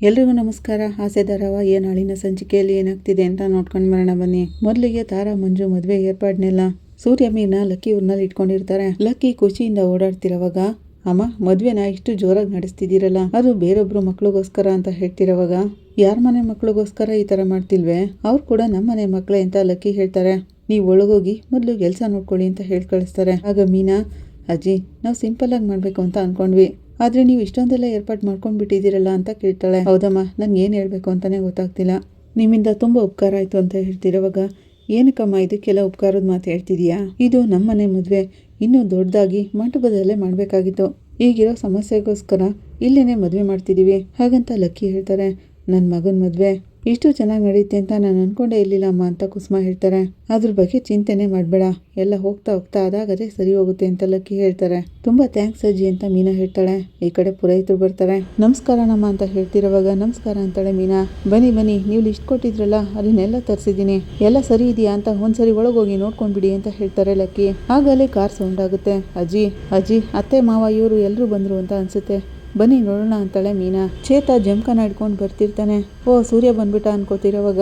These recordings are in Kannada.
ಎಲ್ರಿಗೂ ನಮಸ್ಕಾರ. ಆಸೆ ಧಾರಾವಾಹಿಯ ನಾಳಿನ ಸಂಚಿಕೆಯಲ್ಲಿ ಏನಾಗ್ತಿದೆ ಅಂತ ನೋಡ್ಕೊಂಡು ಬರೋಣ ಬನ್ನಿ. ಮೊದಲಿಗೆ ತಾರಾ ಮಂಜು ಮದುವೆ ಏರ್ಪಾಡ್ನೆಲ್ಲ ಸೂರ್ಯ ಮೀನಾ ಲಕ್ಕಿ ಊರ್ನಲ್ಲಿ ಇಟ್ಕೊಂಡಿರ್ತಾರೆ. ಲಕ್ಕಿ ಖುಷಿಯಿಂದ ಓಡಾಡ್ತಿರೋವಾಗ, ಅಮ್ಮ ಮದ್ವೆನ ಇಷ್ಟು ಜೋರಾಗಿ ನಡೆಸ್ತಿದ್ದೀರಲ್ಲ, ಅದು ಬೇರೊಬ್ರು ಮಕ್ಳಿಗೋಸ್ಕರ ಅಂತ ಹೇಳ್ತಿರೋವಾಗ, ಯಾರ ಮನೆ ಮಕ್ಳಿಗೋಸ್ಕರ ಈ ತರ ಮಾಡ್ತಿಲ್ವೇ, ಅವ್ರು ಕೂಡ ನಮ್ಮ ಮನೆ ಮಕ್ಳೇ ಅಂತ ಲಕ್ಕಿ ಹೇಳ್ತಾರೆ. ನೀವು ಒಳಗೋಗಿ ಮೊದಲು ಕೆಲಸ ನೋಡ್ಕೊಳ್ಳಿ ಅಂತ ಹೇಳಿ ಕಳಿಸ್ತಾರೆ. ಆಗ ಮೀನಾ, ಅಜ್ಜಿ ನಾವು ಸಿಂಪಲ್ ಆಗಿ ಮಾಡ್ಬೇಕು ಅಂತ ಅನ್ಕೊಂಡ್ವಿ, ಆದ್ರೆ ನೀವು ಇಷ್ಟೊಂದೆಲ್ಲ ಏರ್ಪಾಡು ಮಾಡ್ಕೊಂಡ್ಬಿಟ್ಟಿದ್ದೀರಲ್ಲ ಅಂತ ಕೇಳ್ತಾಳೆ. ಹೌದಮ್ಮ, ನನ್ಗೆ ಏನು ಹೇಳ್ಬೇಕು ಅಂತಾನೆ ಗೊತ್ತಾಗ್ತಿಲ್ಲ, ನಿಮ್ಮಿಂದ ತುಂಬ ಉಪಕಾರ ಆಯಿತು ಅಂತ ಹೇಳ್ತಿರೋವಾಗ, ಏನಕ್ಕಮ್ಮ ಇದಕ್ಕೆಲ್ಲ ಉಪಕಾರದ ಮಾತು ಹೇಳ್ತಿದೀಯಾ, ಇದು ನಮ್ಮನೆ ಮದುವೆ, ಇನ್ನೂ ದೊಡ್ಡದಾಗಿ ಮಂಟಪದಲ್ಲೇ ಮಾಡಬೇಕಾಗಿತ್ತು, ಈಗಿರೋ ಸಮಸ್ಯೆಗೋಸ್ಕರ ಇಲ್ಲೇನೆ ಮದುವೆ ಮಾಡ್ತಿದ್ದೀವಿ ಹಾಗಂತ ಲಕ್ಕಿ ಹೇಳ್ತಾರೆ. ನನ್ನ ಮಗನ ಮದುವೆ ಇಷ್ಟು ಚೆನ್ನಾಗಿ ನಡೆಯುತ್ತೆ ಅಂತ ನಾನು ಅನ್ಕೊಂಡೇ ಇರಲಿಲ್ಲ ಅಮ್ಮ ಅಂತ ಕುಸುಮ ಹೇಳ್ತಾರೆ. ಅದ್ರ ಬಗ್ಗೆ ಚಿಂತೆನೆ ಮಾಡಬೇಡ, ಎಲ್ಲ ಹೋಗ್ತಾ ಹೋಗ್ತಾ ಅದಾಗದೇ ಸರಿ ಹೋಗುತ್ತೆ ಅಂತ ಲಕ್ಕಿ ಹೇಳ್ತಾರೆ. ತುಂಬ ಥ್ಯಾಂಕ್ಸ್ ಅಜ್ಜಿ ಅಂತ ಮೀನಾ ಹೇಳ್ತಾಳೆ. ಈ ಕಡೆ ಪುರೋಹಿತರು ಬರ್ತಾರೆ. ನಮಸ್ಕಾರ ನಮ್ಮ ಅಂತ ಹೇಳ್ತಿರೋವಾಗ, ನಮಸ್ಕಾರ ಅಂತಾಳೆ ಮೀನಾ. ಬನ್ನಿ ಬನ್ನಿ, ನೀವು ಲಿಸ್ಟ್ ಕೊಟ್ಟಿದ್ರಲ್ಲ ಅದನ್ನೆಲ್ಲ ತರಿಸಿದ್ದೀನಿ, ಎಲ್ಲ ಸರಿ ಇದೆಯಾ ಅಂತ ಒಂದ್ಸರಿ ಒಳಗೋಗಿ ನೋಡ್ಕೊಂಡ್ಬಿಡಿ ಅಂತ ಹೇಳ್ತಾರೆ ಲಕ್ಕಿ. ಆಗಲೇ ಕಾರ್ ಸೌಂಡ್ ಆಗುತ್ತೆ. ಅಜ್ಜಿ ಅಜ್ಜಿ ಅತ್ತೆ ಮಾವ ಇವರು ಎಲ್ಲರೂ ಬಂದರು ಅಂತ ಅನ್ಸುತ್ತೆ, ಬನ್ನಿ ನೋಡೋಣ ಅಂತಾಳೆ ಮೀನಾ. ಚೇತ ಜಮಖಾನ ಹಿಡ್ಕೊಂಡು ಬರ್ತಿರ್ತಾನೆ. ಓ ಸೂರ್ಯ ಬಂದ್ಬಿಟ್ಟ ಅನ್ಕೋತಿರೋವಾಗ,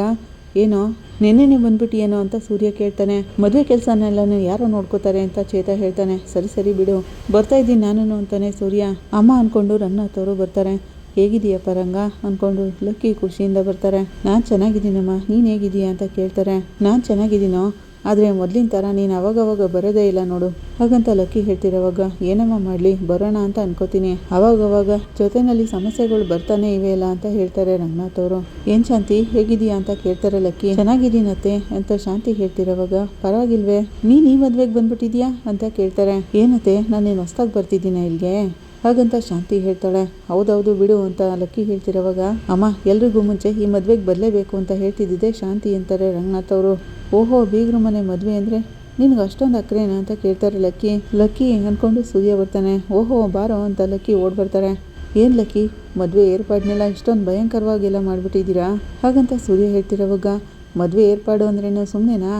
ಏನೋ ನೆನ್ನೆನೆ ಬಂದ್ಬಿಟ್ಟಿಯೇನೋ ಅಂತ ಸೂರ್ಯ ಕೇಳ್ತಾನೆ. ಮದುವೆ ಕೆಲಸನೆಲ್ಲನೂ ಯಾರೋ ನೋಡ್ಕೋತಾರೆ ಅಂತ ಚೇತ ಹೇಳ್ತಾನೆ. ಸರಿ ಸರಿ ಬಿಡು, ಬರ್ತಾ ಇದ್ದೀನಿ ನಾನು ಅಂತಾನೆ ಸೂರ್ಯ. ಅಮ್ಮ ಅನ್ಕೊಂಡು ರಂಗನಾಥ್ ಅವರು ಬರ್ತಾರೆ. ಹೇಗಿದೀಯಪ್ಪ ರಂಗ ಅಂದ್ಕೊಂಡು ಲಕ್ಕಿ ಖುಷಿಯಿಂದ ಬರ್ತಾರೆ. ನಾನು ಚೆನ್ನಾಗಿದ್ದೀನಮ್ಮ, ನೀನು ಹೇಗಿದೀಯಾ ಅಂತ ಕೇಳ್ತಾರೆ. ನಾನು ಚೆನ್ನಾಗಿದ್ದೀನೋ, ಆದರೆ ಮೊದಲಿನ ಥರ ನೀನು ಅವಾಗವಾಗ ಬರೋದೇ ಇಲ್ಲ ನೋಡು ಹಾಗಂತ ಲಕ್ಕಿ ಹೇಳ್ತಿರೋವಾಗ, ಏನಮ್ಮ ಮಾಡಲಿ, ಬರೋಣ ಅಂತ ಅನ್ಕೋತೀನಿ, ಅವಾಗವಾಗ ಜೊತೆಯಲ್ಲಿ ಸಮಸ್ಯೆಗಳು ಬರ್ತಾನೆ ಇವೆಯಲ್ಲ ಅಂತ ಹೇಳ್ತಾರೆ ರಂಗನಾಥ್ ಅವರು. ಏನು ಶಾಂತಿ ಹೇಗಿದೀಯಾ ಅಂತ ಕೇಳ್ತಾರೆ ಲಕ್ಕಿ. ಚೆನ್ನಾಗಿದ್ದೀನತ್ತೆ ಅಂತ ಶಾಂತಿ ಹೇಳ್ತಿರೋವಾಗ, ಪರವಾಗಿಲ್ವೇ, ನೀನು ಈ ಮದುವೆಗೆ ಬಂದ್ಬಿಟ್ಟಿದ್ಯಾ ಅಂತ ಕೇಳ್ತಾರೆ. ಏನತ್ತೆ, ನಾನೇನು ಹೊಸ್ದಾಗಿ ಬರ್ತಿದ್ದೀನ ಇಲ್ಲಿಗೆ ಹಾಗಂತ ಶಾಂತಿ ಹೇಳ್ತಾಳೆ. ಹೌದೌದು ಬಿಡು ಅಂತ ಲಕ್ಕಿ ಹೇಳ್ತಿರೋವಾಗ, ಅಮ್ಮ ಎಲ್ರಿಗೂ ಮುಂಚೆ ಈ ಮದುವೆಗೆ ಬರಲೇಬೇಕು ಅಂತ ಹೇಳ್ತಿದ್ದೆ ಶಾಂತಿ ಅಂತಾರೆ ರಂಗನಾಥ್ ಅವರು. ಓಹೋ, ಬೀಗ್ರ ಮನೆ ಮದುವೆ ಅಂದರೆ ನಿನ್ಗೆ ಅಷ್ಟೊಂದು ಅಕ್ರೇನಾ ಅಂತ ಕೇಳ್ತಾರೆ ಲಕ್ಕಿ. ಲಕ್ಕಿ ಅಂದ್ಕೊಂಡು ಸೂರ್ಯ ಬರ್ತಾನೆ. ಓಹೋ ಬಾರೋ ಅಂತ ಲಕ್ಕಿ ಓಡ್ ಬರ್ತಾರೆ. ಏನು ಲಕ್ಕಿ, ಮದುವೆ ಏರ್ಪಾಡ್ನೆಲ್ಲ ಇಷ್ಟೊಂದು ಭಯಂಕರವಾಗೆಲ್ಲ ಮಾಡಿಬಿಟ್ಟಿದ್ದೀರಾ ಹಾಗಂತ ಸೂರ್ಯ ಹೇಳ್ತಿರೋವಾಗ, ಮದುವೆ ಏರ್ಪಾಡು ಅಂದ್ರೇನು ಸುಮ್ಮನೆನಾ,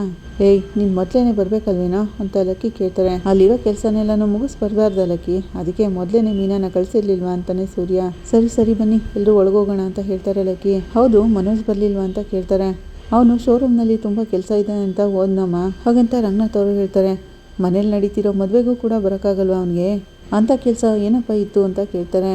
ಏಯ್ ನೀನು ಮೊದಲೇನೆ ಬರಬೇಕಲ್ವೇನೋ ಅಂತ ಲಕ್ಕಿ ಕೇಳ್ತಾರೆ. ಅಲ್ಲಿರೋ ಕೆಲಸನೆಲ್ಲನೂ ಮುಗಿಸ್ಬಾರ್ದಾರ್ದ ಲಕ್ಕಿ, ಅದಕ್ಕೆ ಮೊದಲೇನೆ ಮೀನಾನ ಕಳಿಸಿರ್ಲಿಲ್ವಾ ಅಂತಾನೆ ಸೂರ್ಯ. ಸರಿ ಸರಿ ಬನ್ನಿ ಎಲ್ಲರೂ ಒಳಗೋಗೋಣ ಅಂತ ಹೇಳ್ತಾರೆ ಲಕ್ಕಿ. ಹೌದು ಮನೋಜ್ ಬರಲಿಲ್ವಾ ಅಂತ ಕೇಳ್ತಾರೆ. ಅವನು ಶೋರೂಮ್ನಲ್ಲಿ ತುಂಬ ಕೆಲಸ ಇದೆ ಅಂತ ಹೋದ್ನಮ್ಮ ಹಾಗಂತ ರಂಗನಾಥ್ ಅವರು ಹೇಳ್ತಾರೆ. ಮನೇಲಿ ನಡೀತಿರೋ ಮದುವೆಗೂ ಕೂಡ ಬರೋಕ್ಕಾಗಲ್ವಾ ಅವನಿಗೆ, ಅಂಥ ಕೆಲಸ ಏನಪ್ಪ ಇತ್ತು ಅಂತ ಕೇಳ್ತಾರೆ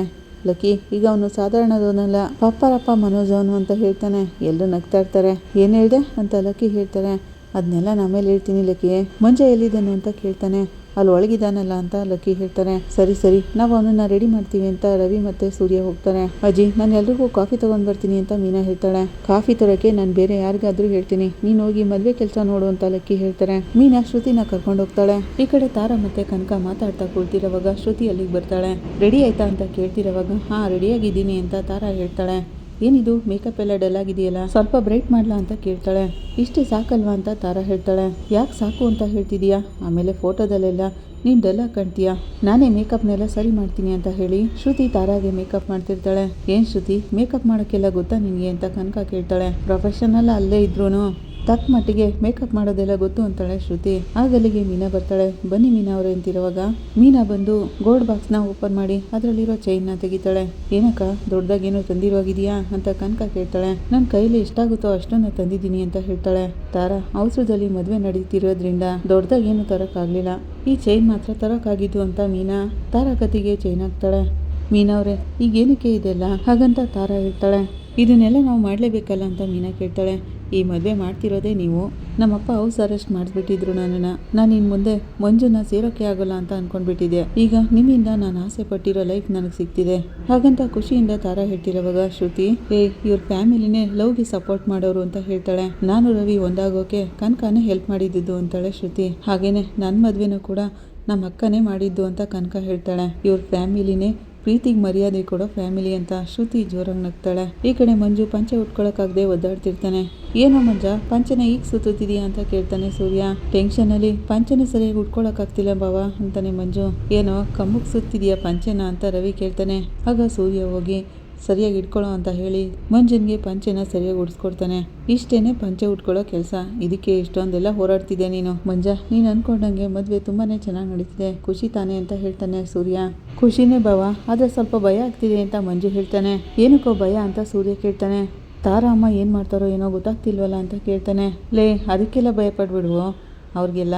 ಲಕ್ಕಿ. ಈಗ ಅವನು ಸಾಧಾರಣದವನಲ್ಲ, ಪಪ್ಪರಪ್ಪ ಮನೋಜ್ ಅವನು ಅಂತ ಹೇಳ್ತಾನೆ. ಎಲ್ಲರೂ ನಗ್ತಾ ಇರ್ತಾರೆ. ಏನು ಹೇಳ್ದೆ ಅಂತ ಲಕ್ಕಿ ಹೇಳ್ತಾರೆ. ಅದನ್ನೆಲ್ಲ ನಾಮೇಲೆ ಹೇಳ್ತೀನಿ ಲಕ್ಕಿ, ಮಂಜ ಎಲ್ಲಿದ್ದಾನು ಅಂತ ಕೇಳ್ತಾನೆ. ಅಲ್ಲಿ ಒಳಗಿದ್ದಾನಲ್ಲ ಅಂತ ಲಕ್ಕಿ ಹೇಳ್ತಾರೆ. ಸರಿ ಸರಿ ನಾವು ಅವನನ್ನ ರೆಡಿ ಮಾಡ್ತೀವಿ ಅಂತ ರವಿ ಮತ್ತೆ ಸೂರ್ಯ ಹೋಗ್ತಾರೆ. ಅಜ್ಜಿ ನಾನು ಎಲ್ರಿಗೂ ಕಾಫಿ ತಗೊಂಡ್ ಬರ್ತೀನಿ ಅಂತ ಮೀನಾ ಹೇಳ್ತಾಳೆ. ಕಾಫಿ ತರೋಕೆ ನಾನು ಬೇರೆ ಯಾರಿಗಾದ್ರೂ ಹೇಳ್ತೀನಿ, ನೀನು ಹೋಗಿ ಮದುವೆ ಕೆಲಸ ನೋಡು ಅಂತ ಲಕ್ಕಿ ಹೇಳ್ತಾರೆ. ಮೀನಾ ಶ್ರುತಿನ ಕರ್ಕೊಂಡು ಹೋಗ್ತಾಳೆ. ಈ ಕಡೆ ತಾರಾ ಮತ್ತೆ ಕನಕ ಮಾತಾಡ್ತಾ ಕೂಳ್ತಿರೋವಾಗ ಶ್ರುತಿ ಅಲ್ಲಿಗೆ ಬರ್ತಾಳೆ. ರೆಡಿ ಆಯ್ತಾ ಅಂತ ಕೇಳ್ತಿರೋವಾಗ, ಹಾ ರೆಡಿಯಾಗಿದ್ದೀನಿ ಅಂತ ತಾರಾ ಹೇಳ್ತಾಳೆ. ಏನಿದು ಮೇಕಪ್ ಎಲ್ಲ ಡಲ್ ಆಗಿದೆಯಲ್ಲ, ಸ್ವಲ್ಪ ಬ್ರೈಟ್ ಮಾಡ್ಲಾ ಅಂತ ಕೇಳ್ತಾಳೆ. ಇಷ್ಟೇ ಸಾಕಲ್ವಾ ಅಂತ ತಾರಾ ಹೇಳ್ತಾಳೆ. ಯಾಕೆ ಸಾಕು ಅಂತ ಹೇಳ್ತಿದೀಯಾ, ಆಮೇಲೆ ಫೋಟೋದಲ್ಲೆಲ್ಲ ನೀನು ಡಲ್ ಆಗಿ ಕಾಣ್ತೀಯಾ, ನಾನೇ ಮೇಕಪ್ನೆಲ್ಲ ಸರಿ ಮಾಡ್ತೀನಿ ಅಂತ ಹೇಳಿ ಶ್ರುತಿ ತಾರಾಗೆ ಮೇಕಪ್ ಮಾಡ್ತಿರ್ತಾಳೆ. ಏನು ಶ್ರುತಿ ಮೇಕಪ್ ಮಾಡೋಕ್ಕೆಲ್ಲ ಗೊತ್ತಾ ನಿನಗೆ ಅಂತ ಕನಕ ಕೇಳ್ತಾಳೆ. ಪ್ರೊಫೆಷನಲ್ ಅಲ್ಲೇ ಇದ್ರೂ ತಕ್ಕ ಮಟ್ಟಿಗೆ ಮೇಕಪ್ ಮಾಡೋದೆಲ್ಲ ಗೊತ್ತು ಅಂತಾಳೆ ಶ್ರುತಿ. ಆಗಲ್ಲಿಗೆ ಮೀನಾ ಬರ್ತಾಳೆ. ಬನ್ನಿ ಮೀನಾ ಅವರೇ ಅಂತಿರುವಾಗ ಮೀನಾ ಬಂದು ಗೋಲ್ಡ್ ಬಾಕ್ಸ್ನ ಓಪನ್ ಮಾಡಿ ಅದರಲ್ಲಿರೋ ಚೈನ್ನ ತೆಗಿತಾಳೆ. ಏನಕ್ಕ ದೊಡ್ಡದಾಗೇನೋ ತಂದಿರುವಾಗಿದೆಯಾ ಅಂತ ಕನಕ ಕೇಳ್ತಾಳೆ. ನನ್ನ ಕೈಲಿ ಎಷ್ಟಾಗುತ್ತೋ ಅಷ್ಟನ್ನ ತಂದಿದ್ದೀನಿ ಅಂತ ಹೇಳ್ತಾಳೆ. ತಾರಾ ಅವಸರದಲ್ಲಿ ಮದುವೆ ನಡೀತಿರೋದ್ರಿಂದ ದೊಡ್ಡದಾಗೇನು ತರೋಕ್ಕಾಗಲಿಲ್ಲ, ಈ ಚೈನ್ ಮಾತ್ರ ತರೋಕ್ಕಾಗಿದ್ದು ಅಂತ ಮೀನಾ ತಾರಾ ಕತ್ತಿಗೆ ಚೈನ್ ಹಾಕ್ತಾಳೆ. ಮೀನಾ ಅವರೇ ಈಗೇನಕ್ಕೆ ಇದೆಲ್ಲ ಹಾಗಂತ ತಾರಾ ಹೇಳ್ತಾಳೆ. ಇದನ್ನೆಲ್ಲ ನಾವು ಮಾಡಲೇಬೇಕಲ್ಲ ಅಂತ ಮೀನಾ ಕೇಳ್ತಾಳೆ. ಈ ಮದುವೆ ಮಾಡ್ತಿರೋದೇ ನೀವು, ನಮ್ಮಪ್ಪ ಹೌಸ್ ಅರೆಸ್ಟ್ ಮಾಡಿಸ್ಬಿಟ್ಟಿದ್ರು ನನ್ನನ್ನು, ನಾನು ಇನ್ನು ಮುಂದೆ ಮಂಜುನ ಸೇರೋಕ್ಕೆ ಆಗೋಲ್ಲ ಅಂತ ಅಂದ್ಕೊಂಡ್ಬಿಟ್ಟಿದ್ದೆ, ಈಗ ನಿಮ್ಮಿಂದ ನಾನು ಆಸೆ ಪಟ್ಟಿರೋ ಲೈಫ್ ನನಗೆ ಸಿಗ್ತಿದೆ ಹಾಗಂತ ಖುಷಿಯಿಂದ ತಾರಾ ಹೇಳ್ತಿರೋವಾಗ ಶ್ರುತಿ, ಇವ್ರ ಫ್ಯಾಮಿಲಿನೇ ಲವ್ಗೆ ಸಪೋರ್ಟ್ ಮಾಡೋರು ಅಂತ ಹೇಳ್ತಾಳೆ. ನಾನು ರವಿ ಒಂದಾಗೋಕೆ ಕನಕನೇ ಹೆಲ್ಪ್ ಮಾಡಿದ್ದು ಅಂತಾಳೆ ಶ್ರುತಿ. ಹಾಗೇನೆ ನನ್ನ ಮದುವೆನೂ ಕೂಡ ನಮ್ಮ ಅಕ್ಕನೇ ಮಾಡಿದ್ದು ಅಂತ ಕನಕ ಹೇಳ್ತಾಳೆ. ಇವ್ರ ಫ್ಯಾಮಿಲಿನೇ ಪ್ರೀತಿಗೆ ಮರ್ಯಾದೆ ಕೊಡೋ ಫ್ಯಾಮಿಲಿ ಅಂತ ಶ್ರುತಿ ಜೋರಾಗಿ ನಗ್ತಾಳೆ. ಈ ಕಡೆ ಮಂಜು ಪಂಚೆ ಉಟ್ಕೊಳಕ್ಕಾಗದೆ ಒದ್ದಾಡ್ತಿರ್ತಾನೆ. ಏನೋ ಮಂಜ ಪಂಚೆನ ಈಗ ಸುತ್ತಿದೀಯಾ ಅಂತ ಕೇಳ್ತಾನೆ ಸೂರ್ಯ. ಟೆನ್ಷನಲ್ಲಿ ಪಂಚೆನ ಸರಿಯಾಗಿ ಉಟ್ಕೊಳಕ್ಕಾಗ್ತಿಲ್ಲ ಬಾವ ಅಂತಾನೆ ಮಂಜು. ಏನೋ ಕಮ್ಮಕ್ಕೆ ಸುತ್ತಿದೀಯಾ ಪಂಚೆನ ಅಂತ ರವಿ ಕೇಳ್ತಾನೆ. ಆಗ ಸೂರ್ಯ ಹೋಗಿ ಸರಿಯಾಗಿ ಇಟ್ಕೊಳ್ಳೋ ಅಂತ ಹೇಳಿ ಮಂಜನ್ಗೆ ಪಂಚೆನ ಸರಿಯಾಗಿ ಉಡ್ಸ್ಕೊಡ್ತಾನೆ. ಇಷ್ಟೇನೆ ಪಂಚೆ ಉಟ್ಕೊಳ್ಳೋ ಕೆಲಸ, ಇದಕ್ಕೆ ಇಷ್ಟೊಂದೆಲ್ಲ ಹೋರಾಡ್ತಿದ್ದೆ ನೀನು ಮಂಜ. ನೀನು ಅನ್ಕೊಂಡಂಗೆ ಮದುವೆ ತುಂಬಾನೇ ಚೆನ್ನಾಗಿ ನಡೀತಿದೆ, ಖುಷಿ ತಾನೆ ಅಂತ ಹೇಳ್ತಾನೆ ಸೂರ್ಯ. ಖುಷಿನೇ ಬಾವ, ಆದರೆ ಸ್ವಲ್ಪ ಭಯ ಆಗ್ತಿದೆ ಅಂತ ಮಂಜು ಹೇಳ್ತಾನೆ. ಏನಕ್ಕೋ ಭಯ ಅಂತ ಸೂರ್ಯ ಕೇಳ್ತಾನೆ. ತಾರಾ ಅಮ್ಮ ಏನು ಮಾಡ್ತಾರೋ ಏನೋ ಗೊತ್ತಾಗ್ತಿಲ್ವಲ್ಲ ಅಂತ ಕೇಳ್ತಾನೆ. ಲೇ, ಅದಕ್ಕೆಲ್ಲ ಭಯ ಪಡ್ಬಿಡುವು, ಅವ್ರಿಗೆಲ್ಲ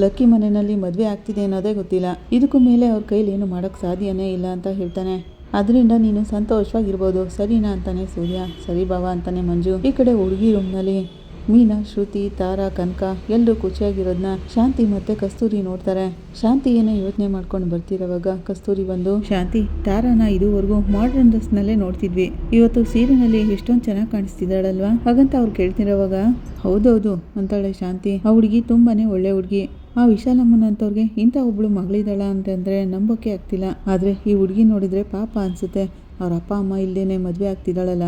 ಲಕ್ಕಿ ಮನೆಯಲ್ಲಿ ಮದುವೆ ಆಗ್ತಿದೆ ಅನ್ನೋದೇ ಗೊತ್ತಿಲ್ಲ, ಇದಕ್ಕೂ ಮೇಲೆ ಅವ್ರ ಕೈಲಿ ಏನು ಮಾಡೋಕ್ಕೆ ಸಾಧ್ಯನೇ ಇಲ್ಲ ಅಂತ ಹೇಳ್ತಾನೆ. ಅದರಿಂದ ನೀನು ಸಂತೋಷವಾಗಿರ್ಬೋದು ಸರಿನಾ ಅಂತಾನೆ ಸೂರ್ಯ. ಸರಿ ಬಾವ ಅಂತಾನೆ ಮಂಜು. ಈ ಕಡೆ ಹುಡುಗಿ ರೂಮ್ನಲ್ಲಿ ಮೀನಾ, ಶ್ರುತಿ, ತಾರಾ, ಕನಕ ಎಲ್ಲರೂ ಖುಷಿಯಾಗಿರೋದನ್ನ ಶಾಂತಿ ಮತ್ತೆ ಕಸ್ತೂರಿ ನೋಡ್ತಾರೆ. ಶಾಂತಿ ಏನೋ ಯೋಚನೆ ಮಾಡ್ಕೊಂಡು ಬರ್ತಿರೋವಾಗ ಕಸ್ತೂರಿ ಬಂದು, ಶಾಂತಿ, ತಾರಾನ ಇದುವರೆಗೂ ಮಾಡರ್ನ್ ಡ್ರೆಸ್ನಲ್ಲೇ ನೋಡ್ತಿದ್ವಿ, ಇವತ್ತು ಸೀರೆನಲ್ಲಿ ಎಷ್ಟೊಂದು ಚೆನ್ನಾಗಿ ಕಾಣಿಸ್ತಿದ್ದಾಳಲ್ವಾ ಹಾಗಂತ ಅವ್ರು ಕೇಳ್ತಿರೋವಾಗ ಹೌದೌದು ಅಂತಾಳೆ ಶಾಂತಿ. ಆ ಹುಡುಗಿ ತುಂಬಾನೇ ಒಳ್ಳೆ ಹುಡುಗಿ. ಆ ವಿಶಾಲಮ್ಮನಂತವ್ರಿಗೆ ಇಂಥ ಒಬ್ಳು ಮಗಳಿದ್ದಾಳ ಅಂತಂದ್ರೆ ನಂಬೋಕೆ ಆಗ್ತಿಲ್ಲ. ಆದ್ರೆ ಈ ಹುಡುಗಿ ನೋಡಿದ್ರೆ ಪಾಪ ಅನ್ಸುತ್ತೆ, ಅವ್ರ ಅಪ್ಪ ಅಮ್ಮ ಇಲ್ದೇನೆ ಮದುವೆ ಆಗ್ತಿದ್ದಾಳಲ್ಲ.